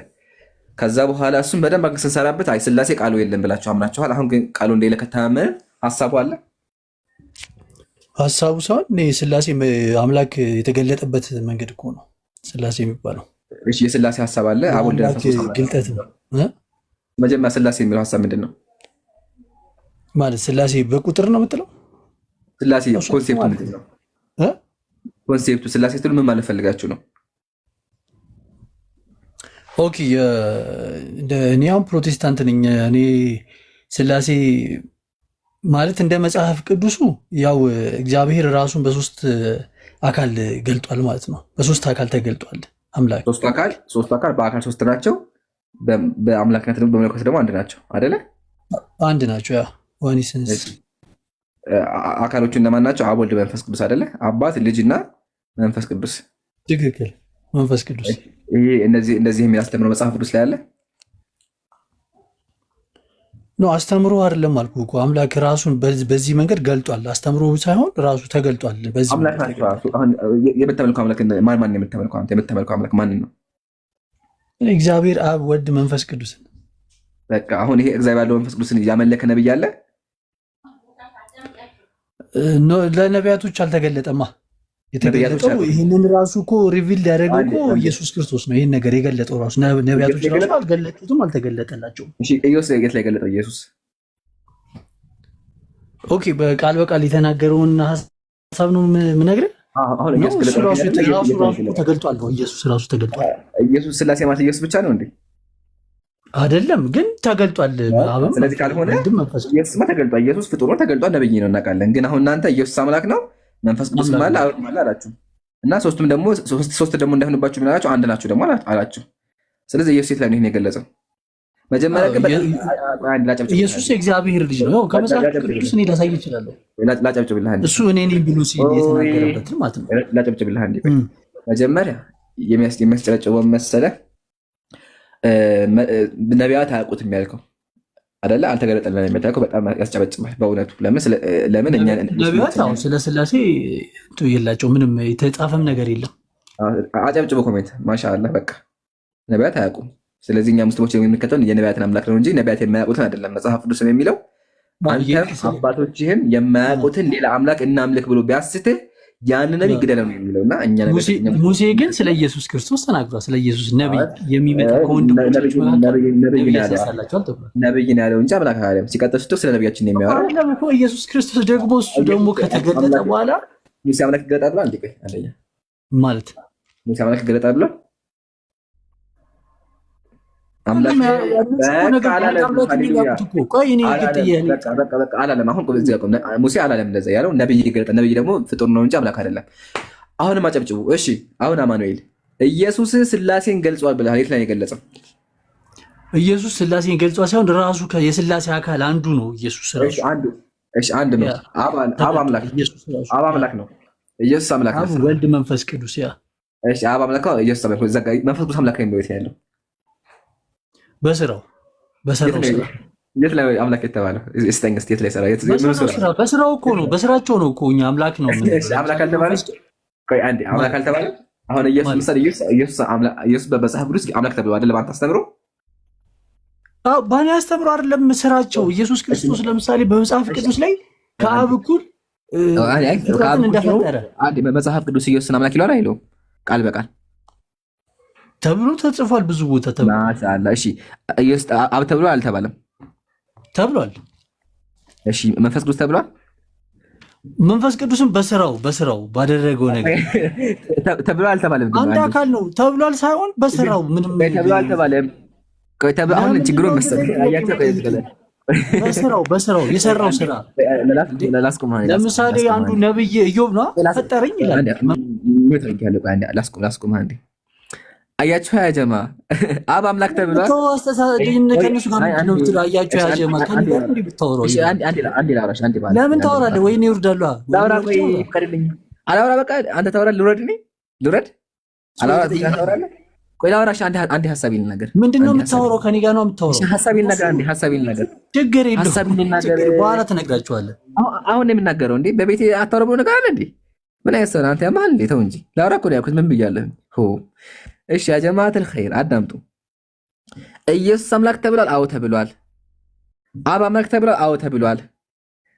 ከዛ በኋላ እሱም በደንብ አግስ ስንሰራበት አይ ስላሴ ቃሉ የለም ብላችሁ አምናችኋል። አሁን ግን ቃሉ እንደሌለ ከተማመን ሐሳቡ አለ። ሐሳቡ ሳይሆን ስላሴ አምላክ የተገለጠበት መንገድ እኮ ነው ስላሴ የሚባለው። እሺ የስላሴ ሐሳብ አለ። አሁን ግልጠት ነው። መጀመሪያ ስላሴ የሚለው ሐሳብ ምንድን ነው ማለት? ስላሴ በቁጥር ነው የምትለው? ስላሴ ኮንሴፕቱ ምንድን ነው? ኮንሴፕቱ ስላሴ ስትሉ ምን ማለት ፈልጋችሁ ነው? ኦኬ እኔ አሁን ፕሮቴስታንት ነኝ። እኔ ስላሴ ማለት እንደ መጽሐፍ ቅዱሱ ያው እግዚአብሔር ራሱን በሶስት አካል ገልጧል ማለት ነው። በሶስት አካል ተገልጧል አምላክ። ሶስቱ አካል በአካል ሶስት ናቸው፣ በአምላክነት ደግሞ በመለኮት ደግሞ አንድ ናቸው አይደለ? አንድ ናቸው። ያ ዋኒስንስ አካሎቹ እነማን ናቸው? አብ ወልድ መንፈስ ቅዱስ አይደለ? አባት ልጅና መንፈስ ቅዱስ። ትክክል። መንፈስ ቅዱስ ይሄ እነዚህ የሚያስተምረው መጽሐፍ ቅዱስ ላይ አለ ነው? አስተምሮ አይደለም አልኩ እኮ አምላክ ራሱን በዚህ መንገድ ገልጧል። አስተምሮ ሳይሆን ራሱ ተገልጧል። በዚህ አምላክ ናቸው። አሁን የምትመልከው አምላክ ማን የምትመልከው አንተ የምትመልከው አምላክ ማን ነው? እግዚአብሔር አብ ወልድ መንፈስ ቅዱስ። በቃ አሁን ይሄ እግዚአብሔር ያለው መንፈስ ቅዱስን ያመለከ ነብይ አለ? ለነቢያቶች አልተገለጠማ። የተገለጠው ይህንን ራሱ እኮ ሪቪል ያደረገው እኮ ኢየሱስ ክርስቶስ ነው። ይህን ነገር የገለጠው ራሱ ነቢያቶች ራሱ አልገለጡትም፣ አልተገለጠላቸውም። ኢየሱስ የት ላይ ገለጠው? ኢየሱስ ኦኬ፣ በቃል በቃል የተናገረውን ሀሳብ ነው የምነግርህ። ራሱ ተገልጧል ነው። ኢየሱስ ራሱ ተገልጧል። ኢየሱስ ስላሴ ማለት ኢየሱስ ብቻ ነው እንዴ? አይደለም ግን ተገልጧል። ስለዚህ ካልሆነ ኢየሱስማ ተገልጧል። ኢየሱስ ፍጡር ነው ተገልጧል፣ ነብይ ነው እናውቃለን። ግን አሁን እናንተ ኢየሱስ አምላክ ነው መንፈስ ቅዱስ ማለት አላችሁ እና ሶስት ደግሞ እንዳይሆንባችሁ ምን አላችሁ? አንድ ናችሁ ደግሞ አላችሁ። ስለዚህ ኢየሱስ የት ላይ ነው ይሄን የገለጸው? መጀመሪያ ግን ኢየሱስ የእግዚአብሔር ልጅ ነው። ከመጽሐፍ ቅዱስ እኔ ላሳይ እችላለሁ። ላጨብጭብልህ አንዴ። እሱ እኔ ነኝ ብሎ ሲል የተናገረበት ማለት ነው። ላጨብጭብልህ አንዴ። መጀመሪያ የሚያስጨበጭበው መሰለህ ነቢያት አያውቁትም ያልከው አይደለ? አልተገለጠልንም የሚያልከው በጣም ያስጨበጭባል በእውነቱ። ለምን እኛ ነቢያት ስለ ስላሴ የላቸው ምንም የተጻፈም ነገር የለም። አጨብጭቦ ኮሜንት ማሻአላህ። በቃ ነቢያት አያውቁም። ስለዚህ እኛ ሙስሊሞች የምንከተለው የነቢያትን አምላክ ነው እንጂ ነቢያት የማያውቁትን አይደለም። መጽሐፍ ቅዱስ የሚለው አንተም አባቶችህም የማያውቁትን ሌላ አምላክ እናምልክ ብሎ ቢያስትህ ያን ነቢይ ግደለው ነው የሚለው እና እኛ ሙሴ ግን ስለ ኢየሱስ ክርስቶስ ተናግሯል። ስለ ኢየሱስ ነቢይ የሚመጣ ከወንድሞች ነቢይ ነው ያለው እንጂ አምላክ አይደለም። ሲቀጥል ስቶ ስለ ነቢያችን የሚያወራው ኢየሱስ ክርስቶስ ደግሞ እሱ ደግሞ ከተገለጠ በኋላ ሙሴ አምላክ ይገለጣል ብሎ አንደኛ ማለት ሙሴ አምላክ ይገለጣል ብሎ ሙሴ አላለም እንደዛ ያለው። ነብይ ይገለጣል። ነብይ ደግሞ ፍጡር ነው እንጂ አምላክ አይደለም። አሁንም አጨብጭቡ እሺ። አሁን አማኑኤል ኢየሱስ ስላሴን ገልጿል ብለሃል። የት ላይ የገለጸው? ኢየሱስ ስላሴን ገልጿ ሳይሆን ራሱ የስላሴ አካል አንዱ ነው ኢየሱስ ራሱ። እሺ አንድ ነው። አብ አምላክ አብ አምላክ ነው። ኢየሱስ አምላክ ነው። አብ ወልድ መንፈስ ቅዱስ ያ እሺ አብ አምላክ ነው። ኢየሱስ አምላክ ነው። ዘጋ መንፈስ ቅዱስ አምላክ ነው ያለው በስራው ስራ የት ላይ አምላክ የተባለው እስቲ የት ላይ ሰራ በስራው እኮ ነው በስራቸው ነው እኮ እኛ አምላክ ነው አምላክ አልተባለ ቆይ አንዴ አምላክ አልተባለ አሁን ኢየሱስ ምሳሌ ኢየሱስ በመጽሐፍ ቅዱስ አምላክ ተብሎ አይደለም አንተ አስተምሮ ባኔ አስተምሮ አይደለም ስራቸው ኢየሱስ ክርስቶስ ለምሳሌ በመጽሐፍ ቅዱስ ላይ ከአብ እኩል እንደፈጠረ አንዴ በመጽሐፍ ቅዱስ ኢየሱስን አምላክ ይሏል አይለውም ቃል በቃል ተብሎ ተጽፏል ብዙ ቦታ ተብሎ ማሻአላ እሺ ኢየሱስ አብ ተብሎ አልተባለም ተብሏል እሺ መንፈስ ቅዱስ ተብሏል መንፈስ ቅዱስም በስራው ባደረገው ነገር ተብሏል አልተባለም አንድ አካል ነው ተብሏል ሳይሆን በስራው ምንም ተብሏል አልተባለም ቆይተህ አሁን ችግሩን መሰለህ አያቸው በስራው የሰራው ስራ ለምሳሌ አንዱ ነብይ ኢዮብ ነው ፈጠረኝ ይላል ላስቆም አንዴ አያችሁ ያ ጀማ አብ አምላክ ተብሏል ከነሱ ጋር ነው ብትሉ አያችሁ ያ ጀማ ከነሱ ብታወራው አንዴ ላውራሽ አንዴ ባለ ለምን ታወራለህ ወይኔ ይወርዳሉ ላውራ ቆይ ከደልኝ አላውራ በቃ አንተ ታወራለህ ልውረድ አላውራ ታወራለህ ቆይ ላውራሽ አንዴ ሐሳቤን ነገር ምንድነው የምታወራው ከኔ ጋር ነው የምታወራው ሐሳቤን ነገር ችግር የለውም በኋላ ተነግራችኋለህ አሁን ነው የምናገረው እንዴ በቤቴ አታወራው ነገር አለ እንዴ ምን አይሰራ አንተ ያማል እንዴ ተው እንጂ ላውራ እኮ ነው ያልኩት ምን ብያለሁ እሺ ያ ጀማዓተል ኸይር አዳምጡ ኢየሱስ አምላክ ተብሏል አዎ ተብሏል አብ አምላክ ተብሏል አዎ ተብሏል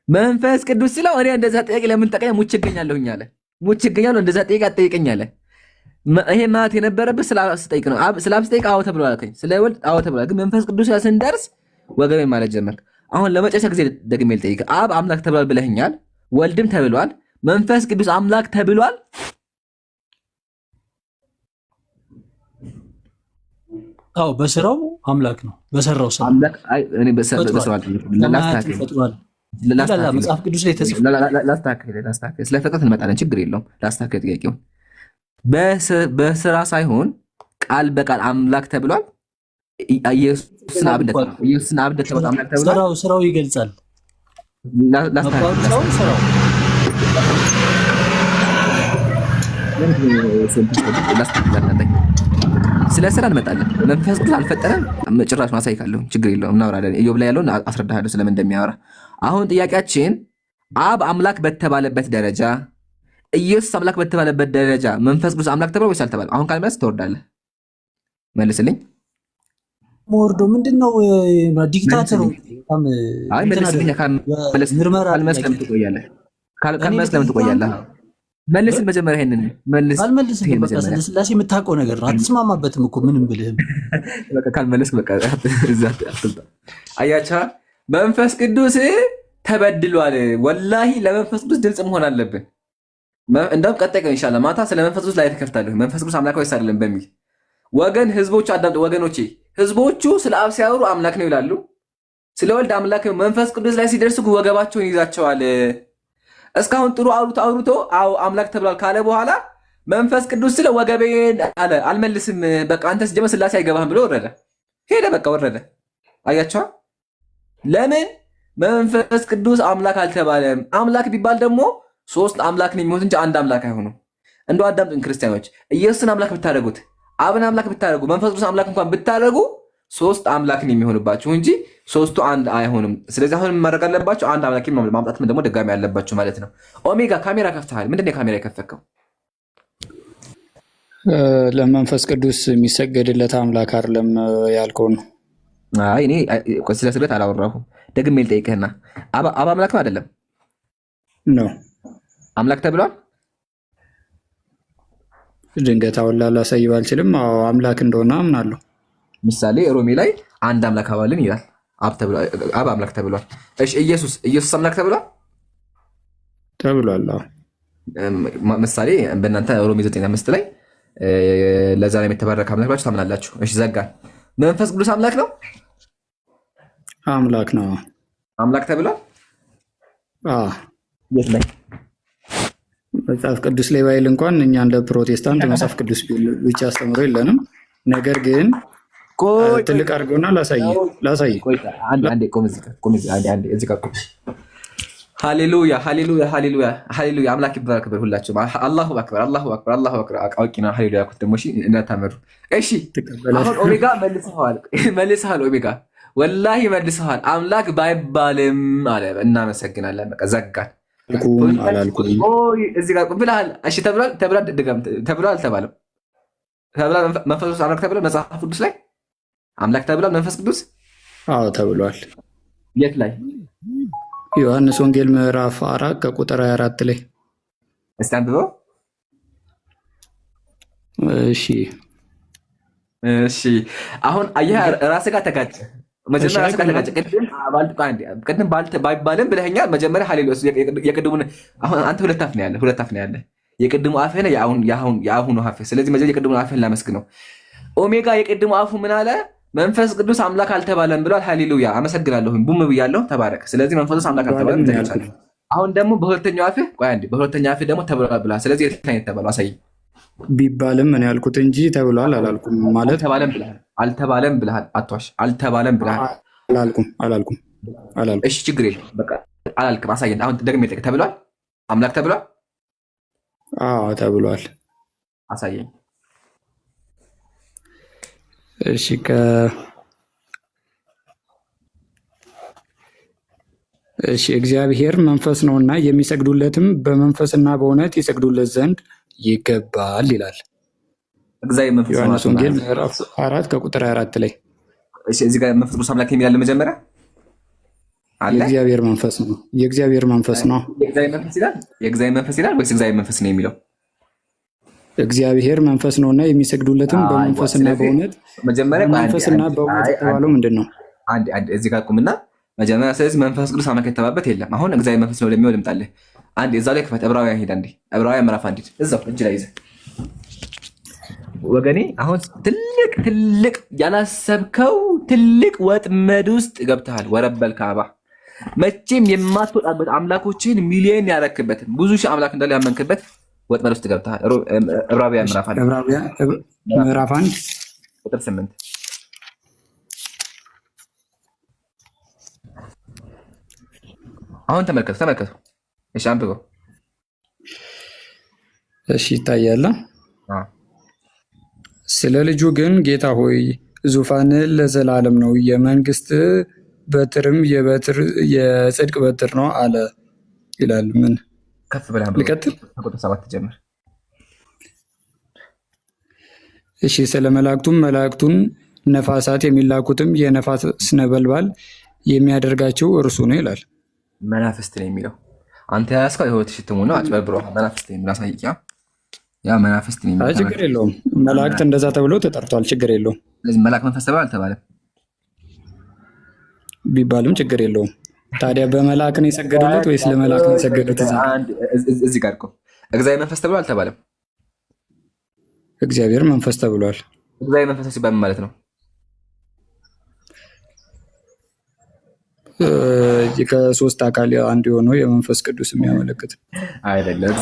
መንፈስ ቅዱስ ሲለው እኔ እንደዛ ጠይቅ ለምን ጠይቀኝ ሙች ይገኛለሁኝ አለ ሙች ይገኛለሁ እንደዛ ጠይቅ አጠይቀኝ አለ ይሄ ማለት የነበረበት ስላስጠይቅ ነው ስላብ ስጠይቅ አዎ ተብሏል አልከኝ ስለ ወልድ አዎ ተብሏል ግን መንፈስ ቅዱስ ስንደርስ ወገቤ ማለት ጀመርክ አሁን ለመጨረሻ ጊዜ ደግሜ ልጠይቅ አብ አምላክ ተብሏል ብለህኛል ወልድም ተብሏል መንፈስ ቅዱስ አምላክ ተብሏል አዎ በስራው አምላክ ነው በሰራው ስራ አምላክ አይ እኔ በሰራው መጽሐፍ ቅዱስ ላይ ተጽፎ ላስታከል ስለፈቀት እንመጣለን ችግር የለውም ላስታከል ጥያቄው በስራ ሳይሆን ቃል በቃል አምላክ ተብሏል ኢየሱስን አብነት ተብሏል አምላክ ተብሏል ስራው ይገልጻል ላስታከል ስለ ስራ እንመጣለን መንፈስ ቅዱስ አልፈጠረም ጭራሽ ማሳይካለሁ ችግር የለውም እናወራለን ኢዮብ ላይ ያለውን አስረዳሃለሁ ስለምን እንደሚያወራ አሁን ጥያቄያችን አብ አምላክ በተባለበት ደረጃ ኢየሱስ አምላክ በተባለበት ደረጃ መንፈስ ቅዱስ አምላክ ተብሎ ወይስ አልተባለም አሁን ካልመለስ ትወርዳለህ መልስልኝ ሞርዶ ምንድነው ዲክታተሩ አይ መልስልኝ ካልመለስ ለምን ትቆያለህ ካልመለስ ለምን ትቆያለህ መልስ መጀመሪያ ይሄንን መልስ አልመልስም በቃ ስላሴ የምታውቀው ነገር ነው አትስማማበትም እኮ ምንም ብልህም በቃ ካልመለስክ በቃ እዛ አትልጣ አያቻ መንፈስ ቅዱስ ተበድሏል ወላሂ ለመንፈስ ቅዱስ ድምጽ መሆን አለብን እንደውም ቀጣይ ቀን ኢንሻአላህ ማታ ስለ መንፈስ ቅዱስ ላይ ተከፍታለሁ መንፈስ ቅዱስ አምላክ ወይስ አይደለም በሚል ወገን ህዝቦቹ አዳምጡ ወገኖቼ ህዝቦቹ ስለ አብ ሲያወሩ አምላክ ነው ይላሉ ስለ ወልድ አምላክ ነው መንፈስ ቅዱስ ላይ ሲደርሱ ወገባቸውን ይዛቸዋል እስካሁን ጥሩ አውሩቶ አው አምላክ ተብሏል ካለ በኋላ መንፈስ ቅዱስ ስለ ወገቤን አለ አልመልስም በቃ አንተስ ጀመ ስላሴ አይገባህም ብሎ ወረደ ሄደ በቃ ወረደ አያቻው ለምን መንፈስ ቅዱስ አምላክ አልተባለም አምላክ ቢባል ደግሞ ሶስት አምላክ ነው የሚሆን እንጂ አንድ አምላክ አይሆንም እንደው አዳምጡን ክርስቲያኖች ኢየሱስን አምላክ ብታደርጉት አብን አምላክ ብታደርጉ መንፈስ ቅዱስ አምላክ እንኳን ብታደርጉ ሶስት አምላክ ነው የሚሆንባችሁ እንጂ ሶስቱ አንድ አይሆንም ስለዚህ አሁን ማድረግ አለባችሁ አንድ አምላክ ማምጣትም ደግሞ ድጋሚ ያለባችሁ ማለት ነው ኦሜጋ ካሜራ ከፍተሃል ምንድነው ካሜራ የከፈከው ለመንፈስ ቅዱስ የሚሰገድለት አምላክ አይደለም ያልከው ነው አይ እኔ ስለ ስግደት አላወራሁም ደግሜ ልጠይቅህና አብ አምላክ ነው አይደለም ነው አምላክ ተብሏል ድንገት አሁን ላሳይ ባልችልም አምላክ እንደሆነ አምናለሁ ምሳሌ ሮሜ ላይ አንድ አምላክ አባልን ይላል አብ አምላክ ተብሏል እሺ ኢየሱስ አምላክ ተብሏል ምሳሌ በእናንተ ሮሜ 9:5 ላይ ለዘላለም የተባረከ አምላክ ብላችሁ ታምናላችሁ እሺ ዘጋ መንፈስ ቅዱስ አምላክ ነው አምላክ ተብሏል የት ላይ መጽሐፍ ቅዱስ ላይ ባይል እንኳን እኛ እንደ ፕሮቴስታንት መጽሐፍ ቅዱስ ብቻ አስተምሮ የለንም ነገር ግን ትልቅ አድርገውና ላሳይ። አንዴ ቆም፣ እዚህ ጋር ቆም። ሃሌሉያ ሃሌሉያ ሃሌሉያ ሃሌሉያ። አምላክ ይባረክ። ሁላችሁም አላሁ አክበር አላሁ አክበር አላሁ አክበር። አውቂ ነው ሃሌሉያ ያልኩት ደግሞ እሺ፣ እንዳታመሩ እሺ። አሁን ኦሜጋ መልሰሃል ኦሜጋ ወላሂ መልሰሃል። አምላክ ባይባልም አለ። እናመሰግናለን። በቃ ዘጋን። አላልኩም እዚህ ጋር ብለሃል። እሺ ተብሏል። ድገም ተብሏል። አልተባለም። ተብሏል። መንፈስ ቅዱስ አምላክ ተብሏል። መጽሐፍ ቅዱስ ላይ አምላክ ተብሏል። መንፈስ ቅዱስ አዎ ተብሏል። የት ላይ? ዮሐንስ ወንጌል ምዕራፍ 4 ከቁጥር 24 ላይ እስቲ አንብበው። እሺ አሁን አየህ ራስህ ጋር ተጋጨ። መጀመሪያ ራስህ ጋር ተጋጨ። ቅድም ባይባልም ብለኸኛል። መጀመሪያ ሃሌሉያ የቅድሙን አሁን አንተ ሁለት አፍ ነው ያለ የቅድሙ አፍህ ነው የአሁኑ አፍህ። ስለዚህ መጀመሪያ የቅድሙን አፍህን ላመስግነው። ኦሜጋ የቅድሙ አፉ ምን አለ? መንፈስ ቅዱስ አምላክ አልተባለም ብሏል። ሃሌሉያ አመሰግናለሁ። ቡም ብያለሁ። ተባረክ። ስለዚህ መንፈስ ቅዱስ አምላክ አልተባለም። አሁን ደግሞ በሁለተኛው አፍህ በሁለተኛው አፍህ ደግሞ ተብሏል ብሏል። ስለዚህ የት ላይ ተባለው? አሳይ። ቢባልም ምን ያልኩት እንጂ ተብሏል አላልኩም። ማለት አልተባለም ብለሃል። አትዋሽ። አልተባለም ብለሃል። አላልኩም። እሺ ችግር የለም በቃ አላልክም። አሳየን። አሁን ደግሜ ልጠይቅ። ተብሏል? አምላክ ተብሏል? አዎ ተብሏል። አሳየኝ። እሺ እግዚአብሔር መንፈስ ነውና የሚሰግዱለትም በመንፈስና በእውነት ይሰግዱለት ዘንድ ይገባል ይላል ዮሐንስ ወንጌል ምዕራፍ 4 ከቁጥር 24 ላይ። እዚህ ጋር መንፈስ ቅዱስ አምላክ የሚላል መጀመሪያ የእግዚአብሔር መንፈስ ነው። የእግዚአብሔር መንፈስ ነው። የእግዚአብሔር መንፈስ ይላል ወይስ እግዚአብሔር መንፈስ ነው የሚለው? እግዚአብሔር መንፈስ ነውና የሚሰግዱለትም በመንፈስና በእውነት። መንፈስና በእውነት የተባለው ምንድን ነው? አንድ እዚህ ጋር ቁምና መጀመሪያ። ስለዚህ መንፈስ ቅዱስ አምላክ የተባበት የለም። አሁን እግዚአብሔር መንፈስ ነው ለሚለው ልምጣልህ። አንድ እዛው ላይ ክፈት። ዕብራውያን ሄድ አንዴ። ዕብራውያን ምዕራፍ 1 እዛው እጅ ላይ ይዘህ ወገኔ። አሁን ትልቅ ያላሰብከው ትልቅ ወጥመድ ውስጥ ገብተሃል። ወረበል ካባ መቼም የማትወጣበት አምላኮችን ሚሊዮን ያረክበት ብዙ ሺህ አምላክ እንዳለ ያመንክበት ወጥመድ ውስጥ ገብተሃል። ዕብራውያን ምዕራፍ 1 ቁጥር 8 አሁን ተመልከቱ። እሺ አንብበው። እሺ ይታያል። ስለ ልጁ ግን ጌታ ሆይ ዙፋን ለዘላለም ነው፣ የመንግስት በትርም የጽድቅ በትር ነው አለ ይላል። ምን ከፍ ብለህ ልቀጥል? ቁጥር 7 ጀምር። እሺ ስለ መላእክቱን ነፋሳት የሚላኩትም የነፋስ ነበልባል የሚያደርጋቸው እርሱ ነው ይላል። መናፍስት ነው የሚለው አንተ ያስከው ህይወት ሽትሙ ነው። አጭበርብሮ መናፍስት ነው የሚያሳይያ ያ መናፍስት ነው የሚለው። ችግር የለውም። መላእክት እንደዛ ተብሎ ተጠርቷል። ችግር የለውም። ስለዚህ መላእክት መንፈስ ተባለ አልተባለም ቢባልም ችግር የለውም። ታዲያ በመላእክ ነው የሰገዱለት ወይስ ለመላእክ ነው የሰገዱት? እዚህ ጋር እኮ እግዚአብሔር መንፈስ ተብሎ አልተባለም። እግዚአብሔር መንፈስ ተብሏል። እግዚአብሔር መንፈስ ሲባል ማለት ነው ከሶስት አካል አንዱ የሆነው የመንፈስ ቅዱስ የሚያመለክት አይደለም።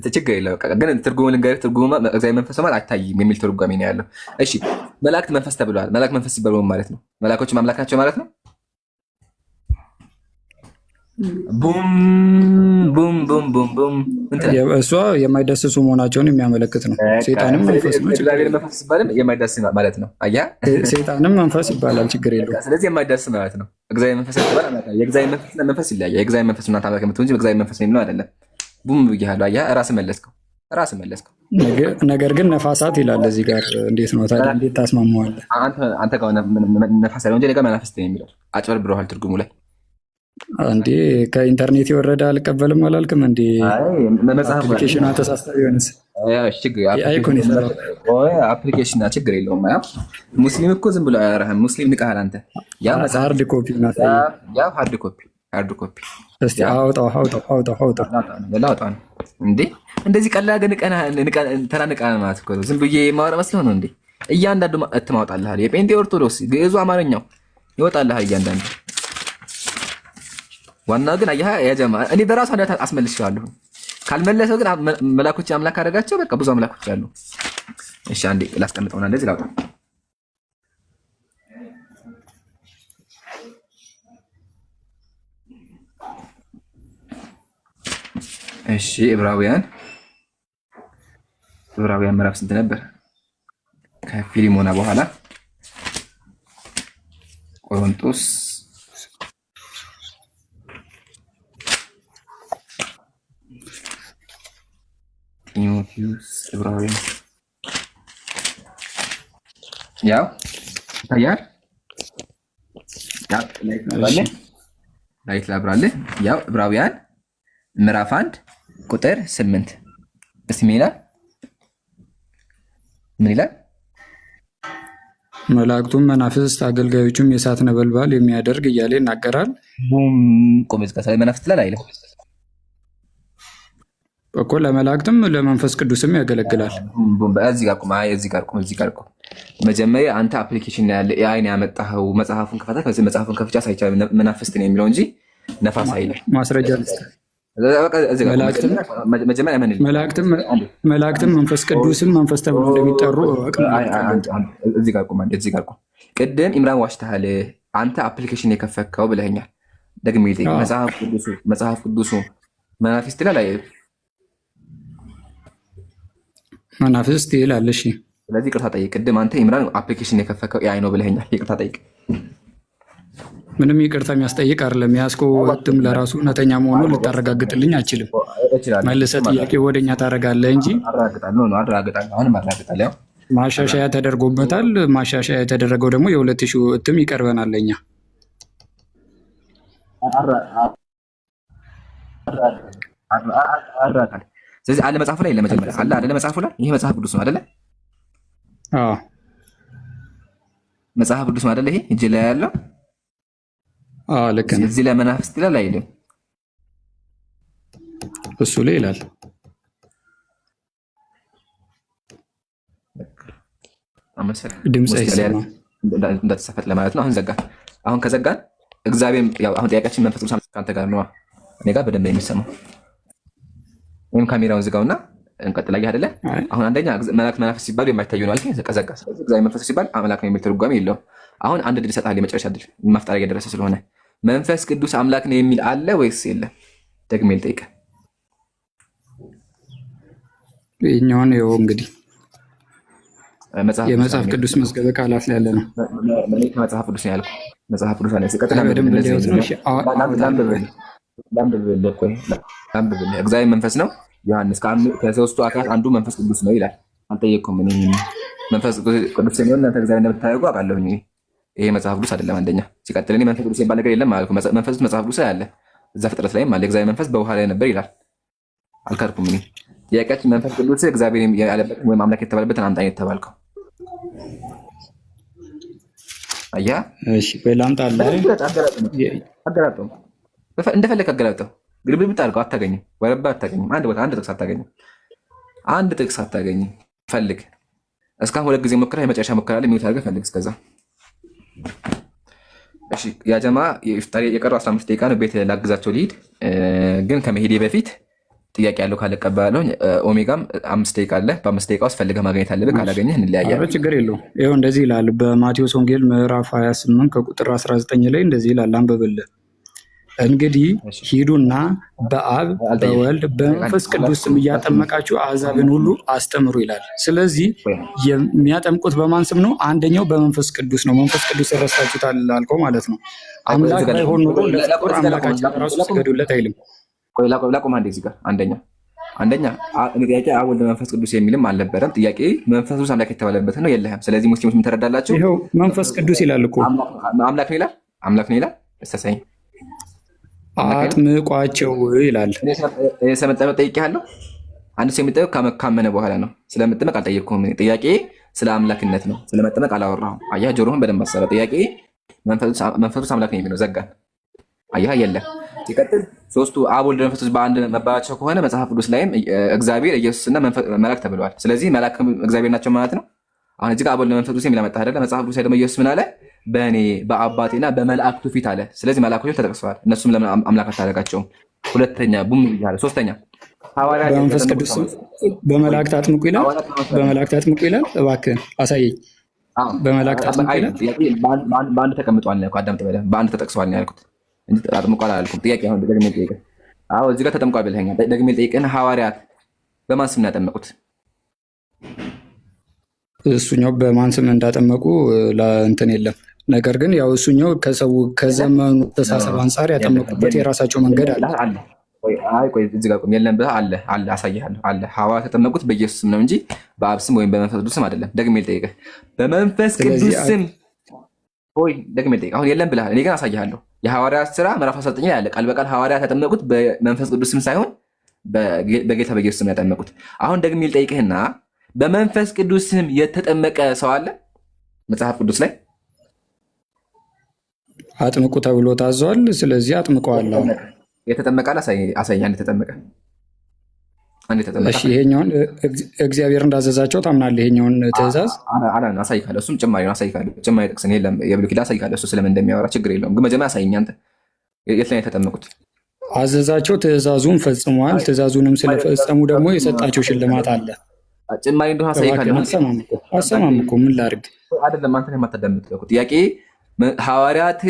ችግር የለውም። ግን ትርጉሙ ልንገርህ። ትርጉሙ እግዚአብሔር መንፈስ ማለት አይታይም የሚል ትርጓሜ ነው ያለው። እሺ መላእክት መንፈስ ተብለዋል። መላእክት መንፈስ ሲባል ማለት ነው መላእኮች ማምላክ ናቸው ማለት ነው። ቡም ቡም ቡም ቡም ቡም እሷ የማይዳሰሱ መሆናቸውን የሚያመለክት ነው። ሰይጣንም መንፈስ ነው። እግዚአብሔር መንፈስ ሲባልም የማይዳሰስ ማለት ነው። አያ ሰይጣንም መንፈስ ይባላል። ችግር የለውም። ስለዚህ የማይዳሰስ ማለት ነው። እግዚአብሔር መንፈስ ይባላል። የእግዚአብሔር መንፈስና መንፈስ ይለያያል። የእግዚአብሔር መንፈስ እና ታላቅ የምትሆን እንጂ እግዚአብሔር መንፈስ ነው የሚለው አይደለም። ቡም ብያለሁ። አያ ራስህ መለስከው። ነገር ግን ነፋሳት ይላል እዚህ ጋር። እንዴት ነው ታዲያ? እንዴት ታስማማዋለህ? አንተ ጋር ነፋስ ያለው እንጂ እኔ ጋር መናፍስት ነው የሚለው። አጭበርብረዋል ትርጉሙ ላይ እንዴ ከኢንተርኔት የወረደ አልቀበልም አላልክም እንዴ? አፕሊኬሽን ተሳስተ ቢሆንስ? አፕሊኬሽን ችግር የለውም። ሙስሊም እኮ ዝም ብሎ አያወራህም። ሙስሊም ንቃሃል አንተ። ሃርድ ኮፒ ሃርድ ኮፒ እስቲ አውጣው እንዴ! እንደዚህ ቀላል ግን ተራ ንቃ ማለት እኮ ነው። ዝም ብዬ የማወራ መስሎህ ነው እንዴ? እያንዳንዱ እትማውጣልሃል። የጴንጤ ኦርቶዶክስ፣ ግዕዙ፣ አማርኛው ይወጣልሃል እያንዳንዱ። ዋናው ግን አያህ ያጀማ እኔ በራሱ አንተ አስመልሼዋለሁ። ካልመለሰው ግን መላእክቶች አምላክ አደረጋቸው። በቃ ብዙ አምላኮች አሉ። እሺ አንዴ ላስቀምጠውና እንደዚህ ላውጣ። እሺ ዕብራውያን ምዕራፍ ስንት ነበር? ከፊሊሞና በኋላ ቆሮንቶስ ጢሞቴዎስ ዕብራውያን ያው ታያል ላይት ላብራልህ። ያው ዕብራውያን ምዕራፍ 1 ቁጥር 8 እስቲ ምን ይላል? መላእክቱም መናፍስት አገልጋዮቹም የእሳት ነበልባል የሚያደርግ እያለ ይናገራል። ቆመዝ ከሰለ መናፍስት ላይ አይልም እኮ ለመላእክትም ለመንፈስ ቅዱስም ያገለግላል። እዚህ ጋር ቁም። መጀመሪያ አንተ አፕሊኬሽን ያለ ኤአይ ነው ያመጣኸው። መጽሐፉን ከፈታ ከዚህ መጽሐፉን ከፍቻ ሳይቻል መናፍስት ነው የሚለው እንጂ ነፋስ አይልም። ማስረጃ መላእክትም መንፈስ ቅዱስም መንፈስ ተብሎ እንደሚጠሩ እዚህ ጋር ቁም። ቅድም ኢምራን ዋሽተሃል። አንተ አፕሊኬሽን የከፈከው ብለኸኛል። ደግሜ መጽሐፍ ቅዱሱ መናፍስት ይላል አይደል? መናፍስት ይላል። እሺ ስለዚህ ይቅርታ ጠይቅ። ቅድም አንተ ኢምራን አፕሊኬሽን የከፈከው ኤአይ ነው ብለኸኛል። ይቅርታ ጠይቅ። ምንም ይቅርታ የሚያስጠይቅ አይደለም። ያስኮ እትም ለራሱ እውነተኛ መሆኑን ልታረጋግጥልኝ አችልም። መልሰህ ጥያቄ ወደኛ ታደርጋለህ እንጂ አረጋግጣለሁ። ማሻሻያ ተደርጎበታል። ማሻሻያ የተደረገው ደግሞ የ2000 እትም ይቀርበናል ለኛ። ስለዚህ አለ መጽሐፉ ላይ ለመጀመሪያ አለ አይደለ? መጽሐፉ ላይ ይሄ መጽሐፍ ቅዱስ ነው አይደለ? አዎ መጽሐፍ ቅዱስ ነው አይደለ? ይሄ እጅ ላይ ያለው ልክ ነው። እዚህ ላይ መናፍስት ይላል አይልም? እሱ ላይ ይላል። ድምፅ አይሰማም እንዳትሰፈት ለማለት ነው። አሁን ከዘጋን እግዚአብሔር ያው አሁን ጥያቄያችን መንፈስ ቅዱስ ካንተ ጋር ነው። እኔ ጋር በደንብ የሚሰማው ወይም ካሜራውን ዝጋውና እንቀጥላለን አይደለ? አሁን አንደኛ መናፍስት ሲባሉ የማይታዩ ነው አልከኝ። ዘጋ። እግዚአብሔር መንፈስ ሲባል አምላክ ነው የሚል ትርጓሜ የለውም። አሁን አንድ ድል ይሰጣል። የመጨረሻ ድል ማፍጠሪያ እየደረሰ ስለሆነ መንፈስ ቅዱስ አምላክ ነው የሚል አለ ወይስ የለም? ደግሜ ልጠይቅህ። ይኸኛውን ይኸው እንግዲህ የመጽሐፍ ቅዱስ መዝገበ ቃላት ላይ ያለ ነው። ከመጽሐፍ ቅዱስ ነው ያልኩህ። መጽሐፍ ቅዱስ አለ ሲቀጥል እግዚአብሔር መንፈስ ነው። ዮሐንስ ከሶስቱ አካላት አንዱ መንፈስ ቅዱስ ነው ይላል። አልጠየቅኩም። መንፈስ ቅዱስ ሲሆን እናንተ እግዚአብሔር እንደምታደርጉ አውቃለሁኝ። ይሄ መጽሐፍ ቅዱስ አይደለም። አንደኛ ሲቀጥል እኔ መንፈስ ቅዱስ የሚባል ነገር የለም አልኩ። መንፈስ ቅዱስ መጽሐፍ ቅዱስ ላይ አለ። እዛ ፍጥረት ላይም አለ። እግዚአብሔር መንፈስ በውሃ ላይ ነበር ይላል። አልካድኩም። እኔ ጥያቄያችን መንፈስ ቅዱስ እግዚአብሔር ያለበት ወይም አምላክ የተባለበትን አምጣ የተባልከው አያ እሺ፣ በላምጣልህ አገላጠው እንደፈለክ አገላጠው። ግልብልብጥ አድርገው አታገኝም። ወረባ አታገኝም። አንድ ቦታ አንድ ጥቅስ አታገኝም። ፈልግ። እስካሁን 2 ጊዜ ሞክረህ የመጨረሻ ሞክራለ የሚሉት አድርገህ ፈልግ። እስከዛ እሺ። ያጀማ የኢፍጣር የቀረው 15 ደቂቃ ነው። ቤት ላግዛቸው ልሂድ። ግን ከመሄዴ በፊት ጥያቄ ያለው ካለ እቀበላለሁ። ኦሜጋም 5 ደቂቃ አለ። በ5 ደቂቃ ውስጥ ፈልገህ ማግኘት አለብህ። ካላገኘህ እንለያያለን። ችግር የለውም። ይኸው እንደዚህ ይላል በማቴዎስ ወንጌል ምዕራፍ 28 ከቁጥር 19 ላይ እንደዚህ ይላል። አንብብልህ። እንግዲህ ሂዱና በአብ በወልድ በመንፈስ ቅዱስ ስም እያጠመቃችሁ አሕዛብን ሁሉ አስተምሩ ይላል። ስለዚህ የሚያጠምቁት በማን ስም ነው? አንደኛው በመንፈስ ቅዱስ ነው። መንፈስ ቅዱስ ረሳችሁታል አልከው ማለት ነው። አምላክ ባይሆን ኖሮ ለፍጡር አምላካችን ራሱ ስገዱለት አይልም። ላቁም አንዴ እዚህ ጋር አንደኛ ጥያቄ አብ ወልድ መንፈስ ቅዱስ የሚልም አልነበረም። ጥያቄ መንፈስ ቅዱስ አምላክ የተባለበት ነው የለህም። ስለዚህ ሙስሊሞች የምትረዳላቸው ይኸው መንፈስ ቅዱስ ይላል እኮ አምላክ ነው ይላል። እሰሰኝ አጥምቋቸው ይላል። ስለመጠመቅ ጠይቄሃለሁ። አንድ ሰው የሚጠመቅ ካመነ በኋላ ነው። ስለመጠመቅ አልጠየቅኩም። ጥያቄ ስለ አምላክነት ነው። ስለመጠመቅ አላወራሁም። አየህ፣ ጆሮህን በደንብ አሰራ። ጥያቄ መንፈስ ቅዱስ አምላክ ነው የሚለው ዘጋን። አየህ፣ የለም። ሲቀጥል ሶስቱ አብ ወልድ መንፈስ ቅዱስ በአንድ መባላቸው ከሆነ መጽሐፍ ቅዱስ ላይም እግዚአብሔር ኢየሱስና መላክ ተብለዋል። ስለዚህ መላክ እግዚአብሔር ናቸው ማለት ነው። አሁን እዚህ ጋር አብ ወልድ መንፈስ ቅዱስ የሚል መጣህ አይደለ? መጽሐፍ ቅዱስ ላይ ደግሞ ኢየሱስ ምን አለ? በእኔ በአባቴና በመላእክቱ ፊት አለ። ስለዚህ መላእክቶች ተጠቅሰዋል። እነሱም ለምን አምላክ አታደርጋቸውም? ሁለተኛ ቡም ይላል። ሶስተኛ በመንፈስ ቅዱስ በመላእክት አጥምቁ ይላል። በመላእክት አጥምቁ ይላል። እባክህን አሳየኝ። በመላእክት አጥምቁ ይላል። በአንድ ተቀምጧል ነው ያልኩት። አዳምጥ በደምብ። በአንድ ተጠቅሰዋል ነው ያልኩት እንጂ አጥምቁ አላልኩም። ጥያቄ አሁን ደግሞ ጥያቄ አዎ እዚህ ጋር ተጠምቋል ብለኸኛል። ደግሜ ልጠይቅህና ሐዋርያት በማን ስም ነው ያጠመቁት? እሱኛው በማን ስም እንዳጠመቁ እንትን የለም። ነገር ግን ያው እሱኛው ከዘመኑ ተሳሰብ አንጻር ያጠመቁበት የራሳቸው መንገድ አለ። ቆይ እዚህ ጋር የለም ብለህ አለ አሳይሃለሁ። አለ ሐዋርያት የተጠመቁት በኢየሱስ ስም ነው እንጂ በአብ ስም ወይም በመንፈስ ቅዱስ ስም አይደለም። ደግሜ ልጠይቅህ በመንፈስ ቅዱስ ስም ደግሜ ልጠይቅህ። አሁን የለም ብለሃል። እኔ ግን አሳይሃለሁ። የሐዋርያት ሥራ ምዕራፍ 19 ላይ አለ ቃል በቃል ሐዋርያት ያጠመቁት በመንፈስ ቅዱስ ስም ሳይሆን በጌታ በኢየሱስ ስም ያጠመቁት። አሁን ደግሜ ልጠይቅህና በመንፈስ ቅዱስ ስም የተጠመቀ ሰው አለ መጽሐፍ ቅዱስ ላይ? አጥምቁ ተብሎ ታዘዋል። ስለዚህ አጥምቀዋል። የተጠመቀ አሳይ። አንድ የተጠመቀ እሺ፣ ይሄኛውን እግዚአብሔር እንዳዘዛቸው ታምናለህ? ይሄኛውን ትእዛዝ አሳይካለሁ። እሱም ጭማሪ ነው። አሳይካለሁ። ጭማሪ ጥቅስ የለም የብሉይ ኪዳን አሳይካለሁ። እሱ ስለምን እንደሚያወራ ችግር የለውም። ግን መጀመሪያ አሳይኝ። አንተ የት ላይ የተጠመቁት? አዘዛቸው፣ ትእዛዙን ፈጽመዋል። ትእዛዙንም ስለፈጸሙ ደግሞ የሰጣቸው ሽልማት አለ። ጭማሪ እንደሆነ አሳይካለሁ። አሰማም እኮ ምን ላድርግ? አይደለም አንተ የማታዳምጥ ጥያቄ ሐዋርያት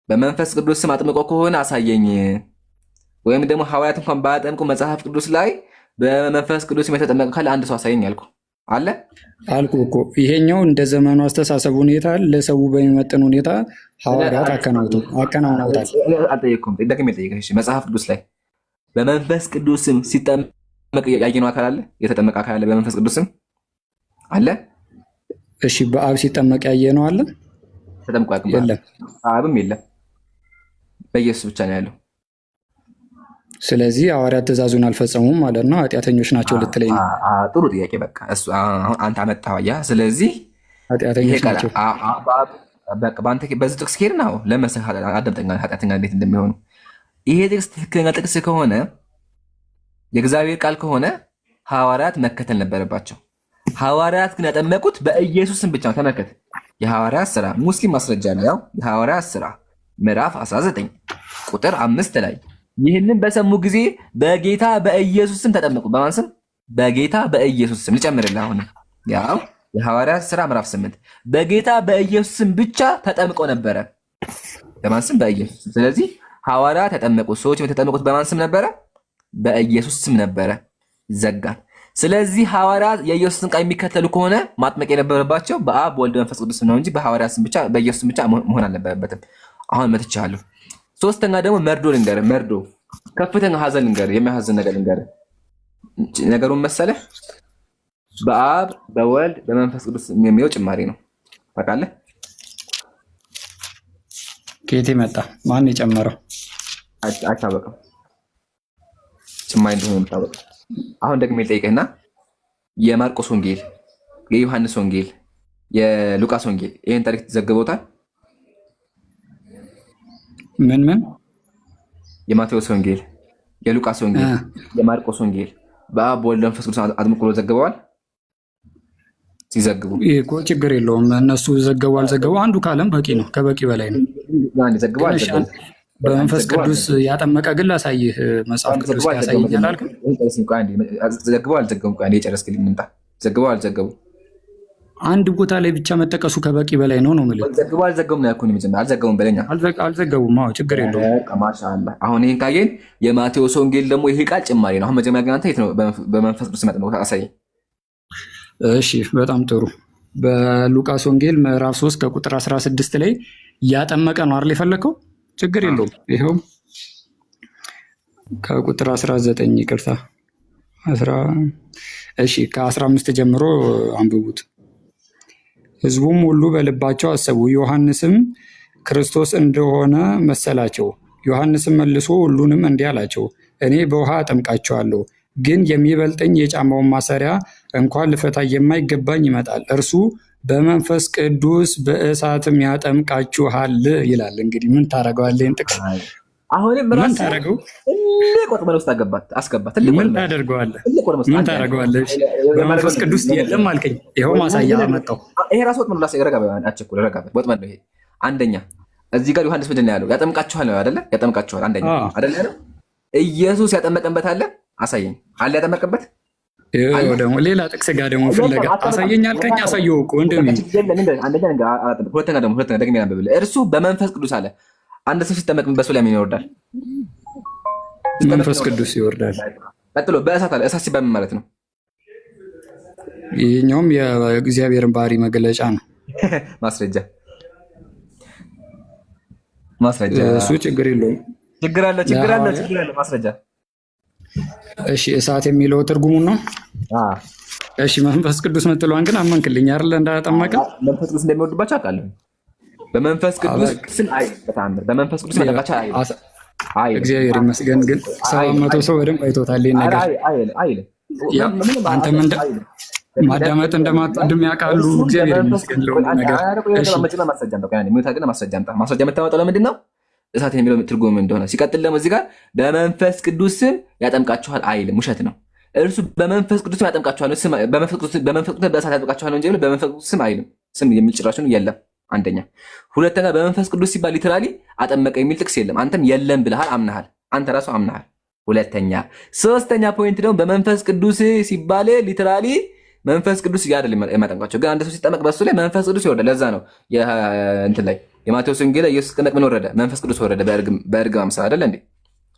በመንፈስ ቅዱስ ስም አጥምቆ ከሆነ አሳየኝ። ወይም ደግሞ ሐዋርያት እንኳን ባያጠምቁ መጽሐፍ ቅዱስ ላይ በመንፈስ ቅዱስ ስም የተጠመቀ ካለ አንድ ሰው አሳየኝ አልኩ እኮ። ይሄኛው እንደ ዘመኑ አስተሳሰብ ሁኔታ ለሰው በሚመጥን ሁኔታ ሐዋርያት አከናውነውታል። አልጠየቅኩም። ደግሜ ልጠይቅህ። መጽሐፍ ቅዱስ ላይ በመንፈስ ቅዱስ ስም ሲጠመቅ ያየነው አካል አለ? የተጠመቀ አካል አለ በመንፈስ ቅዱስ ስም አለ? እሺ፣ በአብ ሲጠመቅ ያየነው አለ? ተጠምቆ የለም። አብም የለም። በኢየሱስ ብቻ ነው ያለው። ስለዚህ ሐዋርያት ትእዛዙን አልፈጸሙም ማለት ነው። ኃጢአተኞች ናቸው ልትለኝ ነው? ጥሩ ጥያቄ። በቃ እሱ አንተ አመጣኸው። ያ ስለዚህ ኃጢአተኞች ናቸው። በቃ በዚህ ጥቅስ ከሄድን ነው ለመሰህ አዳምጠኛ ኃጢአተኛ እንዴት እንደሚሆኑ። ይሄ ጥቅስ ትክክለኛ ጥቅስ ከሆነ የእግዚአብሔር ቃል ከሆነ ሐዋርያት መከተል ነበረባቸው። ሐዋርያት ግን ያጠመቁት በኢየሱስ ስም ብቻ ነው። ተመልከት፣ የሐዋርያት ሥራ ሙስሊም ማስረጃ ነው። ያው የሐዋርያት ሥራ ምዕራፍ 19 ቁጥር 5 ላይ ይህንን በሰሙ ጊዜ በጌታ በኢየሱስ ስም ተጠመቁ። በማን ስም? በጌታ በኢየሱስ ስም። ልጨምርልህ አሁንም ያው የሐዋርያት ሥራ ምዕራፍ 8 በጌታ በኢየሱስ ስም ብቻ ተጠምቀው ነበረ። በማን ስም? በኢየሱስ ስም። ስለዚህ ሐዋርያት ተጠመቁት። ሰዎች የተጠመቁት በማን ስም ነበረ? በኢየሱስ ስም ነበረ። ዘጋን። ስለዚህ ሐዋርያት የኢየሱስን ቃል የሚከተሉ ከሆነ ማጥመቅ የነበረባቸው በአብ በወልድ መንፈስ ቅዱስ ነው እንጂ በሐዋርያት ስም ብቻ በኢየሱስ ስም ብቻ መሆን አልነበረበትም። አሁን መትቻለሁ። ሶስተኛ ደግሞ መርዶ ልንገርህ። መርዶ ከፍተኛ ሐዘን ልንገርህ። የሚያሳዝን ነገር ልንገርህ። ነገሩን መሰለህ? በአብ በወልድ በመንፈስ ቅዱስ የሚለው ጭማሪ ነው። ታውቃለህ? ከየት መጣ? ማን የጨመረው? አይታወቅም። ጭማሪ እንደሆነ የምታወቅ አሁን ደግሞ ልጠይቅህና የማርቆስ ወንጌል፣ የዮሐንስ ወንጌል፣ የሉቃስ ወንጌል ይህን ታሪክ ዘግበውታል? ምን የማቴዎስ ወንጌል፣ የሉቃስ ወንጌል፣ የማርቆስ ወንጌል በአብ በወልድ በመንፈስ ቅዱስ አጥምቆ ዘግበዋል? ሲዘግቡ እኮ ችግር የለውም። እነሱ ዘገቡ አልዘገቡ አንዱ ካለም በቂ ነው፣ ከበቂ በላይ ነው። በመንፈስ ቅዱስ ያጠመቀ ግን ላሳይህ። መጽሐፍ ቅዱስ ያሳይኛል አልክ? ዘግበው አልዘገቡም? የጨረስክልኝ ምንጣ ዘግበው አልዘገቡ? አንድ ቦታ ላይ ብቻ መጠቀሱ ከበቂ በላይ ነው የምልህ። ዘግበው አልዘገቡም ነው ያልኩህ። መጀመሪያ አልዘገቡም በለኛ። አልዘገቡም። አዎ ችግር የለውም። ማሻአላህ። አሁን ይህን ካየን የማቴዎስ ወንጌል ደግሞ ይሄ ቃል ጭማሪ ነው። አሁን መጀመሪያ ግን አንተ የት ነው በመንፈስ ቅዱስ መጥመቅ አሳይ። እሺ በጣም ጥሩ። በሉቃስ ወንጌል ምዕራፍ 3 ከቁጥር 16 ላይ ያጠመቀ ነው አይደል የፈለከው? ችግር የለውም። ይኸው ከቁጥር 19 ይቅርታ፣ እሺ ከ15 ጀምሮ አንብቡት። ሕዝቡም ሁሉ በልባቸው አሰቡ፣ ዮሐንስም ክርስቶስ እንደሆነ መሰላቸው። ዮሐንስም መልሶ ሁሉንም እንዲህ አላቸው፣ እኔ በውሃ አጠምቃቸዋለሁ፣ ግን የሚበልጠኝ የጫማውን ማሰሪያ እንኳን ልፈታ የማይገባኝ ይመጣል። እርሱ በመንፈስ ቅዱስ በእሳትም ያጠምቃችኋል ይላል። እንግዲህ ምን ታደርገዋለህ? ይህን ጥቅስ አሁንም ምን ታደርገው? ትልቅ ወጥመድ ውስጥ አስገባት። ምን ታደርገዋለህ? ምን ታደርገዋለህ? በመንፈስ ቅዱስ የለም አልከኝ። ይኸው ማሳያ መጣው። ይሄ ራሱ ወጥመድ ላስ ረጋ አቸኩል ረጋ ወጥመድ ነው ይሄ። አንደኛ እዚህ ጋር ዮሐንስ ምንድን ነው ያለው? ያጠምቃችኋል ነው አይደለ? ያጠምቃችኋል አንደኛ አይደለ ያለው? ኢየሱስ ያጠመቀበት አለ? አሳየኝ። አለ ያጠመቀበት? ይኸው ደግሞ ሌላ ጥቅስ ጋር ደግሞ ፍለጋ አሳየኝ አልከኝ። አሳየው እኮ እንደምን ሁለተኛ ደግሞ ያንብብልህ። እርሱ በመንፈስ ቅዱስ አለ። አንድ ሰው ሲጠመቅ በሱ ላይ ምን ይወርዳል? መንፈስ ቅዱስ ይወርዳል። ቀጥሎ በእሳት አለ። እሳት ሲባል ምን ማለት ነው? ይህኛውም የእግዚአብሔርን ባህሪ መግለጫ ነው። ማስረጃ እሱ ችግር የለውም። ችግር አለ ማስረጃ። እሺ እሳት የሚለው ትርጉሙን ነው። እሺ መንፈስ ቅዱስ ምትለዋን ግን አመንክልኝ አይደል? እንዳጠመቀን መንፈስ ቅዱስ እንደሚወድባቸው አውቃለሁ። በመንፈስ ቅዱስ ስም በተአምር በመንፈስ ቅዱስ መጠቃቻ እግዚአብሔር ይመስገን። ግን 700 ሰው በደንብ አይቶታል ይሄን ነገር። አንተም ማዳመጥ እንደማትወድም ያውቃሉ። እግዚአብሔር ይመስገን ለሁሉ ነገር። እሺ ማስረጃ የምታመጣው ለምንድን ነው? እሳት የሚለው ትርጉም እንደሆነ። ሲቀጥል ደግሞ እዚህ ጋር በመንፈስ ቅዱስ ስም ያጠምቃችኋል አይልም፣ ውሸት ነው። እርሱ በመንፈስ ቅዱስ ስም ያጠምቃችኋል፣ በመንፈስ ቅዱስ በእሳት ያጠምቃችኋል እንጂ በመንፈስ ቅዱስ ስም አይልም። ስም የሚል ጭራሹን የለም። አንደኛ። ሁለተኛ በመንፈስ ቅዱስ ሲባል ሊትራሊ አጠመቀ የሚል ጥቅስ የለም። አንተም የለም ብለሃል፣ አምናሃል። አንተ ራሱ አምናሃል። ሁለተኛ። ሶስተኛ ፖይንት ደግሞ በመንፈስ ቅዱስ ሲባል ሊትራሊ መንፈስ ቅዱስ አይደለም የማጠምቃቸው። ግን አንድ ሰው ሲጠመቅ በሱ ላይ መንፈስ ቅዱስ ይወርዳል። ለዛ ነው እንትን ላይ የማቴዎስ ወንጌል ላይ ኢየሱስ ሲጠመቅ ምን ወረደ? መንፈስ ቅዱስ ወረደ በእርግብ አምሳል አይደለ እንዴ?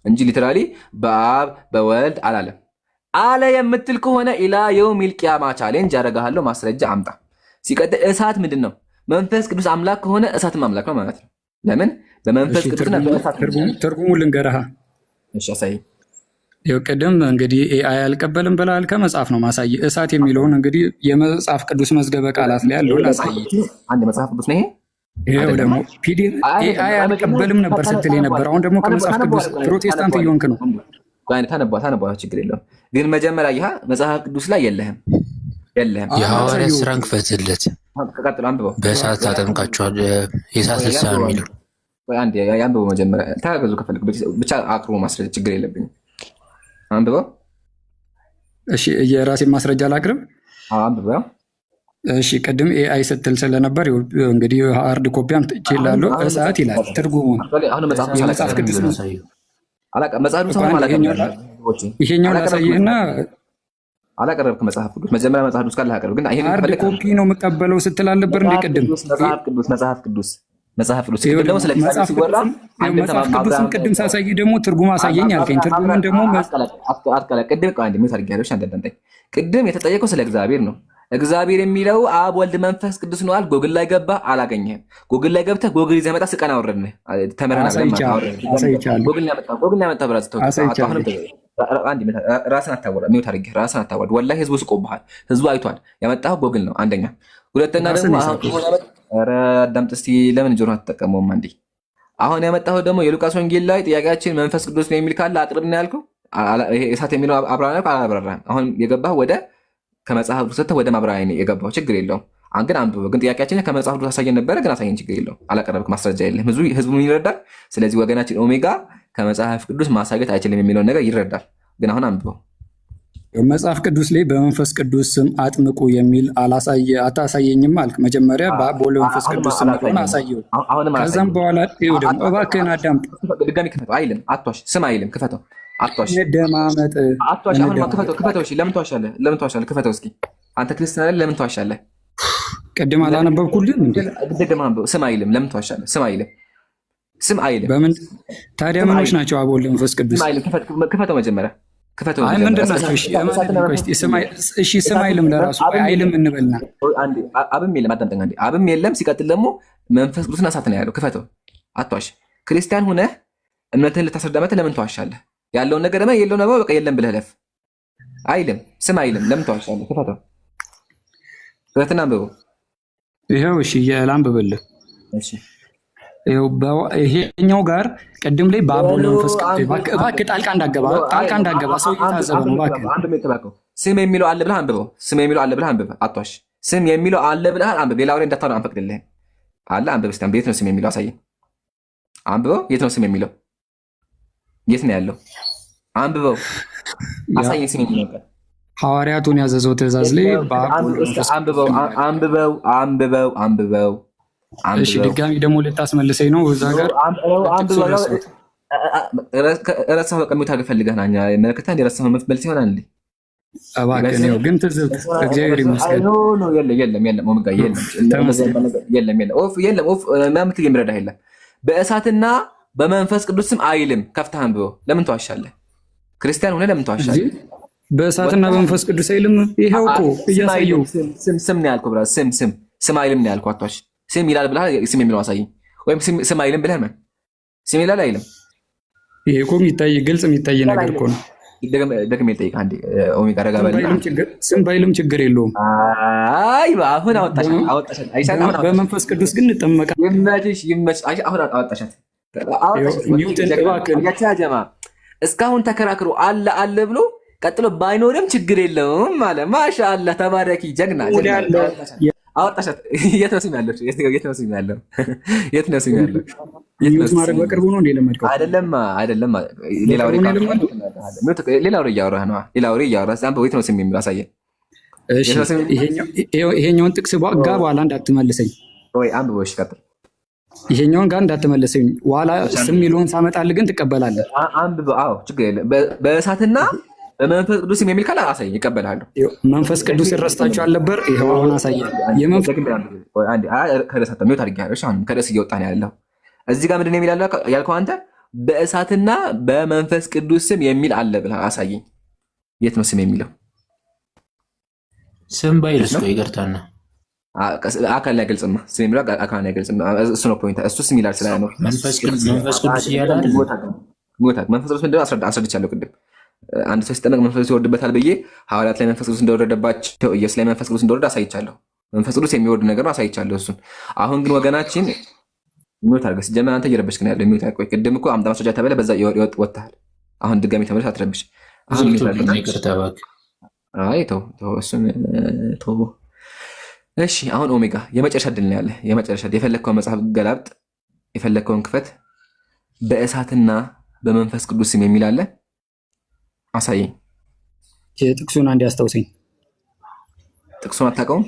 እንጂ ሊትራሊ በአብ በወልድ አላለም። አለ የምትል ከሆነ ኢላ የውሚል ቂያማ ቻሌንጅ ያደርግሃለሁ። ማስረጃ አምጣ። ሲቀጥል እሳት ምንድን ነው? መንፈስ ቅዱስ አምላክ ከሆነ እሳትም አምላክ ነው ማለት ነው። ለምን? በመንፈስ ቅዱስና በእሳት ትርጉሙ ልንገርህ። እሺ አሳይ። ይኸው ቅድም እንግዲህ ኤአይ አልቀበልም ብለሃል። ከመጽሐፍ ነው ማሳይ። እሳት የሚለውን እንግዲህ የመጽሐፍ ቅዱስ መዝገበ ቃላት ላይ ያለውን ላሳይ። አንድ መጽሐፍ ቅዱስ ነው ይሄ። ይሄው ደግሞ ፒዲኤፍ ኤአይ አልቀበልም ነበር ስትል ነበር። አሁን ደግሞ ከመጽሐፍ ቅዱስ ፕሮቴስታንት እየሆንክ ነው። ታነባ ችግር የለውም። ግን መጀመሪያ ይሄ መጽሐፍ ቅዱስ ላይ የለህም። የሐዋርያት ሥራን ክፈትለት። በእሳት ታጠምቃችኋል የእሳት ልሳን የሚለው አንድ ያንብበው መጀመሪያ። ታገዙ ከፈልግ ብቻ አቅርቦ ማስረጃ ችግር የለብኝም። አንብበው። እሺ የራሴን ማስረጃ ላቅርብ። አንብበው። እሺ ቅድም ኤአይ ስትል ስለነበር እንግዲህ ሃርድ ኮፒያም ትችላለሁ። እሳት ይላል ትርጉሙ። መጽሐፍ ቅዱስ ነው። ይሄኛው ላሳይህና አላቀረብክ መጽሐፍ ቅዱስ መጀመሪያ መጽሐፍ ቅዱስ ካለ አቀርብ። ግን ሃርድ ኮፒ ነው የምቀበለው ስትል አልነበር እንደ ቅድም? መጽሐፍ ቅዱስ ደግሞ ስለ እግዚአብሔር ሲወራ መጽሐፍ ቅዱስን ቅድም ሳሳይ ደግሞ ትርጉም አሳየኝ አልከኝ። ትርጉምን ደግሞ ቅድም የተጠየቀው ስለ እግዚአብሔር ነው። እግዚአብሔር የሚለው አብ ወልድ መንፈስ ቅዱስ ነዋል። ጎግል ላይ ገባ አላገኘህም። ጎግል ላይ ገብተህ ጎግል ይዘህ መጣ ስቀን አወረድንህ ተመረናል። ጎግል ያመጣ ራስን አታወራ ሚውት አድርጌህ ራስን አታወራ። ወላሂ ህዝቡ ስቆብሃል። ህዝቡ አይቷል። ያመጣኸው ጎግል ነው አንደኛ። ሁለተኛ ደግሞ አዳምጥ እስኪ። ለምን ጆሮ አትጠቀመውም? አንዴ አሁን ያመጣኸው ደግሞ የሉቃስ ወንጌል ላይ ጥያቄያችን መንፈስ ቅዱስ ነው የሚል ካለ አቅርብ ነው ያልከው። እሳት የሚለው አብራራ አላብራራህም። አሁን የገባህ ወደ ከመጽሐፍ ቅዱስ ወደ ማብራሪያ ነው የገባው። ችግር የለውም። ግን አንብበው። ግን ጥያቄያችን ከመጽሐፍ ቅዱስ አሳየን ነበረ፣ ግን አሳየን። ችግር የለውም። አላቀረብክ ማስረጃ የለም። ህዝቡ ይረዳል። ስለዚህ ወገናችን ኦሜጋ ከመጽሐፍ ቅዱስ ማሳየት አይችልም የሚለውን ነገር ይረዳል። ግን አሁን አንብበው። መጽሐፍ ቅዱስ ላይ በመንፈስ ቅዱስ ስም አጥምቁ የሚል አታሳየኝም አልክ። መጀመሪያ በወልድ መንፈስ ቅዱስ ስም ሆነ አሳየው። ከዛም በኋላ ይኸው ደግሞ እባክህን አዳምጥ። ድጋሚ ክፈተው። አይልም አትዋሽ። ስም አይልም ክፈተው። አትዋሽ። ደማመጥ አትዋሽ። አሁን ክፈተው። እሺ ለምን ትዋሻለህ? ክፈተው እስኪ። አንተ ክርስቲያን አይደል? ለምን ትዋሻለህ? ቅድም አላነበብኩልህም እንዴ? ስም አይልም። ለምን ትዋሻለህ? ስም አይልም። ስም አይልም። በምን ታዲያ ምኖች ናቸው? አብ ወልድ መንፈስ ቅዱስ። ስም አይልም። ክፈተው መጀመሪያ ክፈተው። አይ ምንድን ናቸው? እሺ ስም አይልም። ለራሱ አይልም እንበልና አብም የለም። አዳምጠኝ አንዴ። አብም የለም። ሲቀጥል ደግሞ መንፈስ ቅዱስና እሳት ነው ያለው። ክፈተው። አትዋሽ። ክርስቲያን ሁነህ እምነትህን ልታስረዳ መተህ ለምን ትዋሻለህ? ያለውን ነገር ደግሞ የለው ነው በቃ የለም ብለህ ለፍ። አይልም። ስም አይልም። ለምን ትዋሻለህ? ክፈተው። ክፈትና አንብበው። ይኸው እሺ ላንብብልህ። እሺ ይሄኛው ጋር ቅድም ላይ በአብ ወልድ መንፈስ ቅዱስ እባክህ ጣልቃ እንዳገባ ሰው እየታዘበ ነው። እባክህ ስም የሚለው አለ ብለህ አንብበው። ስም የሚለው አለ ብለህ አንብበ። አትዋሽ። ስም የሚለው አለ ብለህ አንብብ። ሌላ ወሬ እንዳታወራ አንፈቅድልህም። አለ አንብብ። እስኪ የት ነው ስም የሚለው አሳየኝ። አንብበው። የት ነው ስም የሚለው? የት ነው ያለው? አንብበው አሳየኝ። ስም የሚለው ሐዋርያቱን ያዘዘው ትእዛዝ ላይ አንብበው። እሺ ድጋሚ ደግሞ ልታስመልሰኝ ነው እዛ ጋር ረሳሁ። በቃ የሚታገ ፈልገህ ና መለከታ እንዲረሳሁ መልስ ይሆናል እንዴ? እባክህ ነው ግን ትዝብት እግዚአብሔር ይመስገን። ምትል የሚረዳህ የለም። በእሳትና በመንፈስ ቅዱስ ስም አይልም። ከፍተህ አንብበው። ለምን ተዋሻለህ? ክርስቲያን ሆነ ለምን ተዋሻለህ? በእሳትና በመንፈስ ቅዱስ አይልም። ይሄው እኮ እያሳየው ስም ነው ያልኩህ ብራ ስም አይልም ነው ያልኩህ። አትዋሽ። ስም ይላል ብለህ ስም የሚለው አሳየኝ። ወይም ስም አይልም ብለህ ምን ስም ይላል አይልም? ይሄ እኮ የሚታይ ግልጽ የሚታይ ነገር እኮ ነው። ደግሜ ልጠይቅህ አንዴ ኦሜጋ ረጋ በልና ስም ባይልም ችግር የለውም። አይ አሁን አወጣሻት አይሳን በመንፈስ ቅዱስ ግን እንጠመቃ ይመችሽ። አሁን አወጣሻት ጀማ እስካሁን ተከራክሮ አለ ብሎ ቀጥሎ ባይኖርም ችግር የለውም አለ። ማሻአላህ ተባረኪ ጀግና አወጣሻት። የት ነው ስም ያለው? የት ነው ስም ያለው? የት ነው ስም ያለው? ማድረግ በቅርቡ ነው እንዴ ለመድከው? አይደለም ሌላ ወሬ እያወራህ ነው። ሌላ ወሬ እያወራህ የት ነው ስም የሚለው አሳየን። እሺ ይሄኛውን ጥቅስ ጋር በኋላ እንዳትመልሰኝ ወይ አንብቦሽ ቀጥል። ይሄኛውን ጋር እንዳትመልሰኝ በኋላ ስም የሚለውን ሳመጣልህ ግን ትቀበላለህ። አንብበው። አዎ ችግር የለም። በእሳትና በመንፈስ ቅዱስ የሚል ካለ አሳየኝ፣ ይቀበላለሁ። መንፈስ ቅዱስ ረስታችሁ አልነበር? ይሄው አሁን አሳየኝ። ከደስ እየወጣ ነው ያለው። እዚህ ጋር ምንድን ነው የሚል ያልከው አንተ? በእሳትና በመንፈስ ቅዱስ ስም የሚል አለ ብለህ አሳየኝ። የት ነው ስም የሚለው? ስም ባይልስ ነው ይገርታና አካል ላይ ገልጽማ ስም የሚለው አካል ላይ ገልጽማ። እሱ ነው ፖይንት። እሱ ስም ይላል ስላለ ነው መንፈስ ቅዱስ እያለ መንፈስ ቅዱስ ምንድን ነው አስረድቻለሁ ቅድም። አንድ ሰው ሲጠመቅ መንፈስ ቅዱስ ይወርድበታል ብዬ ሐዋርያት ላይ መንፈስ ቅዱስ እንደወረደባቸው ኢየሱስ ላይ መንፈስ ቅዱስ እንደወረደ አሳይቻለሁ። መንፈስ ቅዱስ የሚወርድ ነገር ነው አሳይቻለሁ እሱን። አሁን ግን ወገናችን ሚውት አድርገህ ሲጀመር አንተ እየረበሽክ ነው ያለው። ሚውት አድርገህ ቅድም እኮ አምጣ ማስረጃ ተበለ በዛ ወጥተሃል። አሁን ድጋሚ ተመለስ፣ አትረብሽ። አይ ተው እሱን ተው። እሺ አሁን ኦሜጋ የመጨረሻ ድል ነው ያለ። የመጨረሻ የፈለግከውን መጽሐፍ ገላብጥ፣ የፈለግከውን ክፈት። በእሳትና በመንፈስ ቅዱስ ስም የሚል አለ አሳየኝ። ጥቅሱን አንድ ያስታውሰኝ። ጥቅሱን አታውቀውም?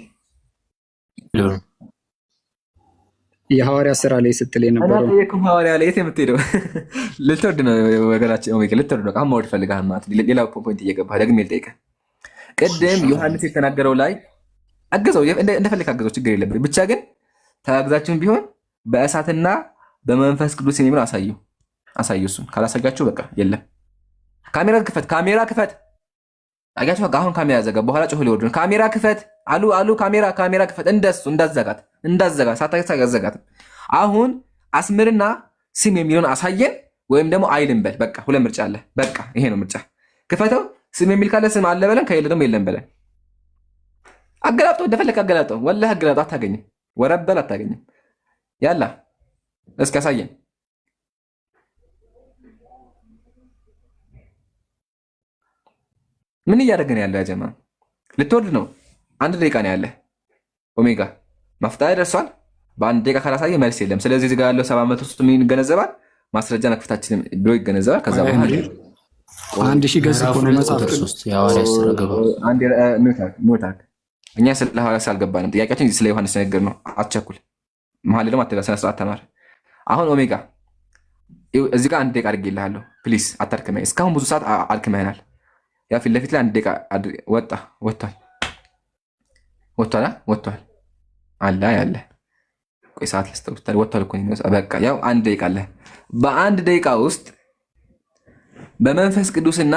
የሐዋርያ ስራ ላይ ስትል የነበረው ሐዋርያ ላይ የት የምትሄደው? ልትወርድ ነው ወገናችን። ኦሜጋ ልትወርድ ነው። ማወድ ፈልጋል ማለት ሌላ ፖይንት እየገባህ ደግሜ ልጠይቅህ። ቅድም ዮሐንስ የተናገረው ላይ አገዘው፣ እንደፈለግ አገዘው፣ ችግር የለብህ። ብቻ ግን ተጋግዛችሁን ቢሆን በእሳትና በመንፈስ ቅዱስ የሚለው አሳዩ። እሱን ካላሳያችሁ በቃ የለም። ካሜራ ክፈት። አያችሁ አሁን ካሜራ ዘጋ። በኋላ ጮህ ሊወርድ ነው። ካሜራ ክፈት አሉ። ካሜራ ክፈት። እንደሱ እንዳዘጋት ሳታዘጋት። አሁን አስምርና ስም የሚለውን አሳየን፣ ወይም ደግሞ አይልም በል። በቃ ሁለት ምርጫ አለ። በቃ ይሄ ነው ምርጫ። ክፈተው። ስም የሚል ካለ ስም አለ በለን፣ ከሌለ ደግሞ የለም በለን። አገላብጠው፣ እንደፈለክ አገላብጠው። ወላሂ አገላብጠው አታገኝም። ወረበል አታገኝም። ያላ እስኪ አሳየን። ምን እያደረገን ያለው ያጀማ? ልትወርድ ነው። 1 ደቂቃ ነው ያለ። ኦሜጋ ማፍጣሪያ ደርሷል። በ1 ደቂቃ ካላሳየ መልስ የለም። ስለዚህ እዚህ ጋር ያለው 700 ምን ይገነዘባል? ማስረጃ ነክፍታችን ብሎ ይገነዘባል። ከዛ በኋላ 1000 ገጽ እኮ ነው መጽሐፍ ቅዱስ የሐዋርያት ሥራ ገባ። እኛ ስለ ሐዋርያት አልገባንም። ጥያቄያችን ስለ ዮሐንስ ነገር ነው። አትቸኩል። መሀል ደግሞ አትላ ስነ ስርዓት ተማር። አሁን ኦሜጋ እዚህ ጋር 1 ደቂቃ አድርጌልሃለሁ። ፕሊዝ አታድክመኝ። እስካሁን ብዙ ሰዓት አድክመናል። ያ ፊት ለፊት ላይ 1 ደቂቃ ወጥቷል አለ ያለ ቆይ ሰዓት ልስጠው። ወጥቷል እኮ በቃ ያው 1 ደቂቃ አለ። በ1 ደቂቃ ውስጥ በመንፈስ ቅዱስና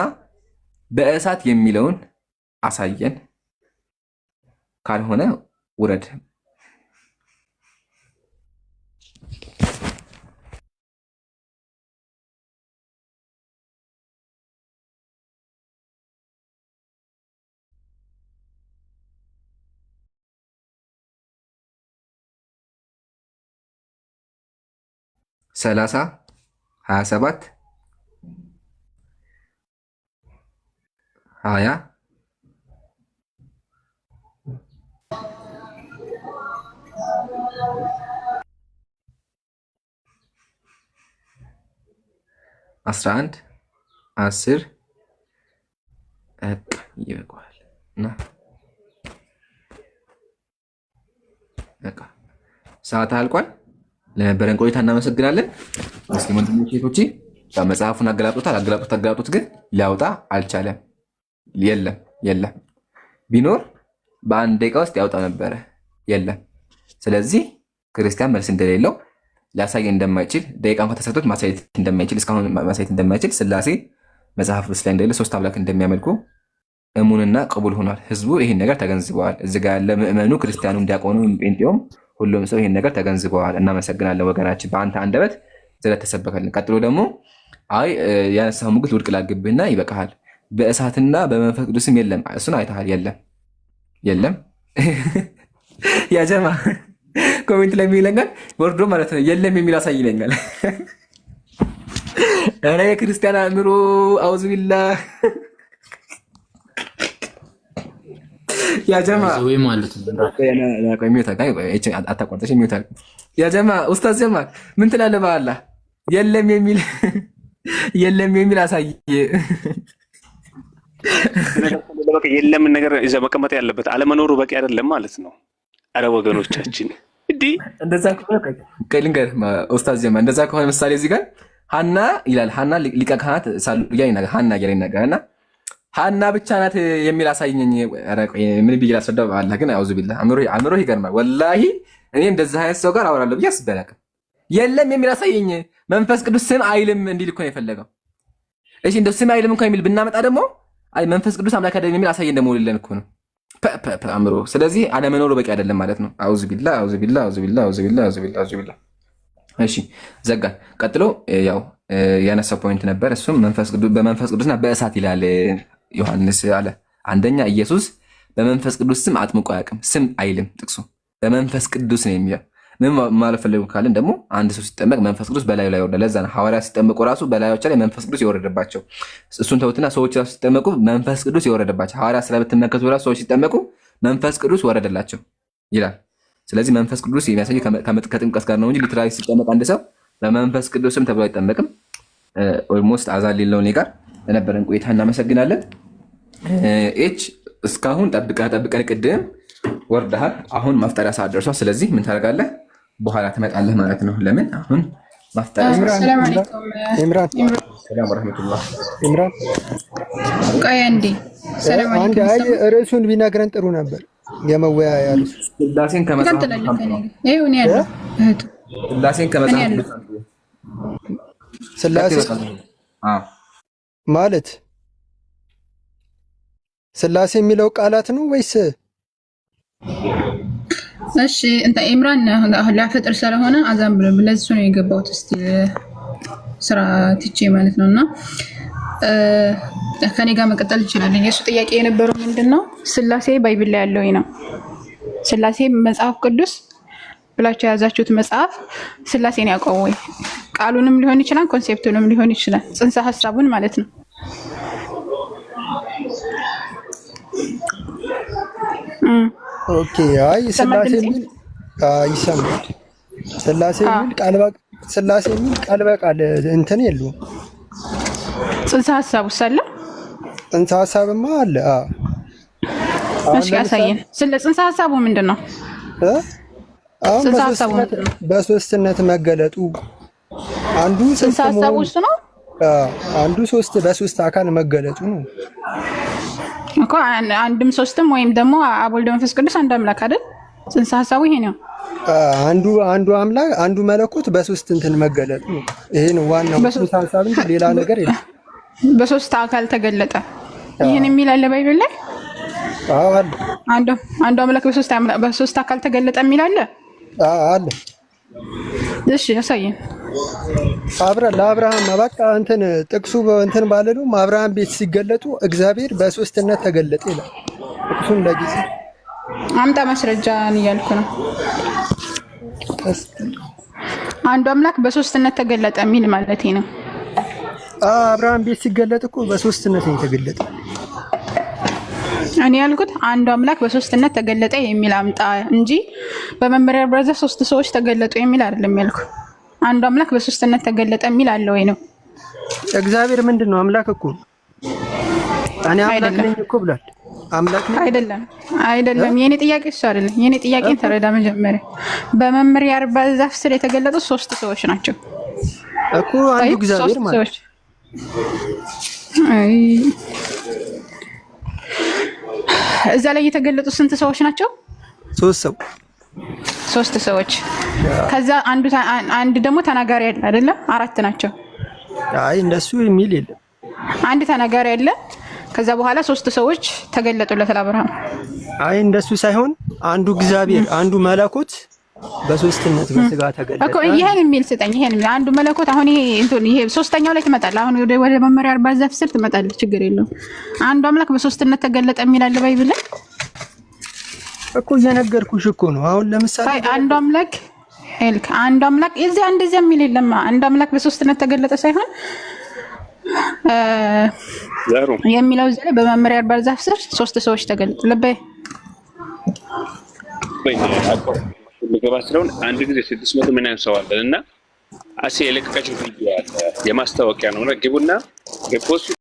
በእሳት የሚለውን አሳየን። ካልሆነ ውረድ። ሰላሳ 27 20 11 10 ይበቃዋል እና በቃ ሰዓት አልቋል። ለነበረን ቆይታ እናመሰግናለን። ሙስሊም ወንድሞቼ እህቶቼ መጽሐፉን አገላብጡት ግን ሊያወጣ አልቻለም። የለም ቢኖር በ1 ደቂቃ ውስጥ ያወጣ ነበረ። የለም። ስለዚህ ክርስቲያን መልስ እንደሌለው ሊያሳይ እንደማይችል ደቂቃ እንኳን ተሰጥቶት ማሳየት እንደማይችል እስካሁን ማሳየት እንደማይችል ስላሴ መጽሐፍ ቅዱስ ላይ እንደሌለ 3 አምላክ እንደሚያመልኩ እሙንና ቅቡል ሆኗል። ህዝቡ ይህን ነገር ተገንዝበዋል። እዚህ ጋር ያለ ምእመኑ፣ ክርስቲያኑ፣ ዲያቆኑ፣ ጴንጤውም ሁሉም ሰው ይህን ነገር ተገንዝበዋል። እናመሰግናለን ወገናችን በአንተ አንደበት ስለተሰበከልን። ቀጥሎ ደግሞ አይ ያነሳው ሙግት ውድቅ ላድርግብህና ይበቃሃል፣ በእሳትና በመንፈስ ቅዱስም የለም። እሱን አይተሃል? የለም ያጀማ ኮሜንት ላይ የሚለኛል ወርዶ ማለት ነው የለም የሚል አሳይ ይለኛል። እኔ የክርስቲያን አእምሮ አውዝ ቢላ ያጀማ ማለት ነው። አታቋርጠሽ የሚወታል ያጀማ ኡስታዝ ጀማ ምን ትላለህ? በአላህ የለም የሚል አሳይ። የለምን ነገር ይዘህ መቀመጥ ያለበት አለመኖሩ በቂ አይደለም ማለት ነው። አረ ወገኖቻችን እንዲህ እንደዛ ከሆነ ልንገርህ ኡስታዝ ጀማ፣ እንደዛ ከሆነ ምሳሌ እዚህ ጋር ሀና ይላል። ሀና ሊቀ ካህናት ሳሉያ ይናገር ሀና ያለ ይናገርና ሀና ብቻ ናት የሚል አሳይኝ። ምን ብዬ ላስረዳው? በአላህ ግን አውዙ ቢላህ አእምሮ ይገርማል። ወላሂ እኔ እንደዚህ አይነት ሰው ጋር አወራለሁ ብዬ አስቤ አላውቅም። የለም የሚል አሳይኝ። መንፈስ ቅዱስ ስም አይልም እንዲል እኮ ነው የፈለገው። እሺ እንደው ስም አይልም እንኳን የሚል ብናመጣ ደግሞ አይ መንፈስ ቅዱስ አምላክ አይደለም የሚል አሳይኝ ደግሞ ልለን እኮ ነው አእምሮ። ስለዚህ አለመኖሩ በቂ አይደለም ማለት ነው። አውዙ ቢላህ። እሺ ዘጋን። ቀጥሎ ያው ያነሳው ፖይንት ነበር። እሱም በመንፈስ ቅዱስና በእሳት ይላል ዮሐንስ አለ። አንደኛ ኢየሱስ በመንፈስ ቅዱስ ስም አጥምቆ አያውቅም። ስም አይልም ጥቅሱ፣ በመንፈስ ቅዱስ ነው የሚለው። ምን ማለት ፈለጉ ካልን ደግሞ አንድ ሰው ሲጠመቅ መንፈስ ቅዱስ በላዩ ላይ ይወርዳል። ለዛ ነው ሐዋርያት ሲጠመቁ ራሱ በላያቸው ላይ መንፈስ ቅዱስ የወረደባቸው። እሱን ተውትና ሰዎች ራሱ ሲጠመቁ መንፈስ ቅዱስ የወረደባቸው። ሐዋርያት ስለምትመለከቱ ራሱ ሰዎች ሲጠመቁ መንፈስ ቅዱስ ወረደላቸው ይላል። ስለዚህ መንፈስ ቅዱስ የሚያሳየው ከጥምቀት ጋር ነው እንጂ ሊትራሊ ሲጠመቅ አንድ ሰው በመንፈስ ቅዱስም ተብሎ አይጠመቅም። ኦልሞስት አዛል ሌለው ጋር ለነበረን ቆይታ እናመሰግናለን። ኤች እስካሁን ጠብቀን ቅድም ወርደሃል። አሁን ማፍጠሪያ ሰዓት ደርሷል። ስለዚህ ምን ታደርጋለህ? በኋላ ትመጣለህ ማለት ነው። ለምን አሁን ማፍጠሪያ ሰላም አለይኩም ሰላም ወራህመቱላህ። ኢምራን ቆይ አንዴ ሰላም አለይኩም። ርዕሱን ቢነግረን ጥሩ ነበር። የመወያያ ርዕሱ ስላሴን ከመጽሐፍ ስላሴ ማለት ስላሴ የሚለው ቃላት ነው ወይስ? እሺ እንተ ኢምራን ላፈጥር ስለሆነ አዛም ብሎ ለዚህ ነው የገባሁት። እስቲ ስራ ትቼ ማለት ነውና ከኔ ጋር መቀጠል ይችላል። የሱ ጥያቄ የነበረው ምንድነው? ስላሴ ባይብል ላይ ያለው ነው። ስላሴ መጽሐፍ ቅዱስ ብላችሁ የያዛችሁት መጽሐፍ ስላሴን ያውቀው ወይ? ቃሉንም ሊሆን ይችላል፣ ኮንሴፕቱንም ሊሆን ይችላል፣ ጽንሰ ሐሳቡን ማለት ነው። ኦኬ አይ ስላሴ የሚል ይሰማል። ስላሴ የሚል ቃል በቃል እንትን የለውም። ጽንሰ ሐሳቡ ሳለ ጽንሰ ሐሳብማ አለ። እሺ ያሳየን። ስለ ጽንሰ ሐሳቡ ምንድነው? በሶስትነት መገለጡ አንዱ ጽንሰ ሐሳቡ እሱ ነው። አንዱ በሶስት አካል መገለጡ ነው እኮ አንድም ሶስትም ወይም ደግሞ አብ ወልድ መንፈስ ቅዱስ አንድ አምላክ አይደል? ጽንሰ ሐሳቡ ይሄ ነው። አንዱ አምላክ አንዱ መለኮት በሶስት እንትን መገለጡ ነው። ይሄ ነው ዋናው ጽንሰ ሐሳብ እንጂ ሌላ ነገር የለም። በሶስት አካል ተገለጠ ይሄን የሚል አለ ባይብል ላይ? አዎ አለ። አንዱ አምላክ በሶስት አካል ተገለጠ የሚል አለ? አለ። እሺ ያሳየን። ለአብርሃም በቃ እንትን ጥቅሱ እንትን ባለሉ አብርሃም ቤት ሲገለጡ እግዚአብሔር በሶስትነት ተገለጠ ይላል። ጥቅሱን ለጊዜ አምጣ ማስረጃን እያልኩ ነው። አንዱ አምላክ በሶስትነት ተገለጠ የሚል ማለት ነው። አብርሃም ቤት ሲገለጥ እኮ በሶስትነት ነው የተገለጠ። እኔ ያልኩት አንዱ አምላክ በሶስትነት ተገለጠ የሚል አምጣ እንጂ በመመሪያ ብራዘር ሶስት ሰዎች ተገለጡ የሚል አይደለም ያልኩ። አንዱ አምላክ በሶስትነት ተገለጠ የሚል አለ ወይ ነው? እግዚአብሔር ምንድነው? አምላክ እኮ እኔ አምላክ ነኝ እኮ ብሏል። አምላክ ነኝ አይደለም። የኔ ጥያቄ እሱ አይደለም። የኔ ጥያቄ ተረዳ መጀመሪያ። በመመሪያ ብራዘር ስለ የተገለጡ ሶስት ሰዎች ናቸው እኮ አንዱ እግዚአብሔር ማለት እዛ ላይ የተገለጡ ስንት ሰዎች ናቸው? ሶስት ሰዎች። ከዛ አንድ ደግሞ ተናጋሪ አይደለ? አራት ናቸው። አይ እንደሱ የሚል የለም። አንድ ተናጋሪ አለ። ከዛ በኋላ 3 ሰዎች ተገለጡለት ለአብርሃም። አይ እንደሱ ሳይሆን አንዱ እግዚአብሔር አንዱ መለኮት በሶስትነት በስጋ ተገለጠ እኮ። ይሄን የሚል ስጠኝ። ይሄን አንዱ መለኮት አሁን ይሄ ሶስተኛው ላይ ትመጣለህ። አሁን ወደ መመሪያ 40 ዛፍ ስር ትመጣለህ። ችግር የለውም። አንዱ አምላክ በሶስትነት ተገለጠ የሚል አለ ባይብል ላይ እኮ። እየነገርኩሽ እኮ ነው። አሁን ለምሳሌ አንዱ አምላክ አንዱ አምላክ እዚህ እንደዚህ የሚል የለም። አንዱ አምላክ በሶስትነት ተገለጠ ሳይሆን የሚለው እዚህ ላይ በመመሪያ 40 ዛፍ ስር 3 ሰዎች ተገለጡ። ለበይ ልገባ ስለሆነ አንድ ጊዜ 600 ምናምን ሰው አለን እና አሴ የለቀቀችው ቪዲዮ አለ የማስታወቂያ ነው። ግቡና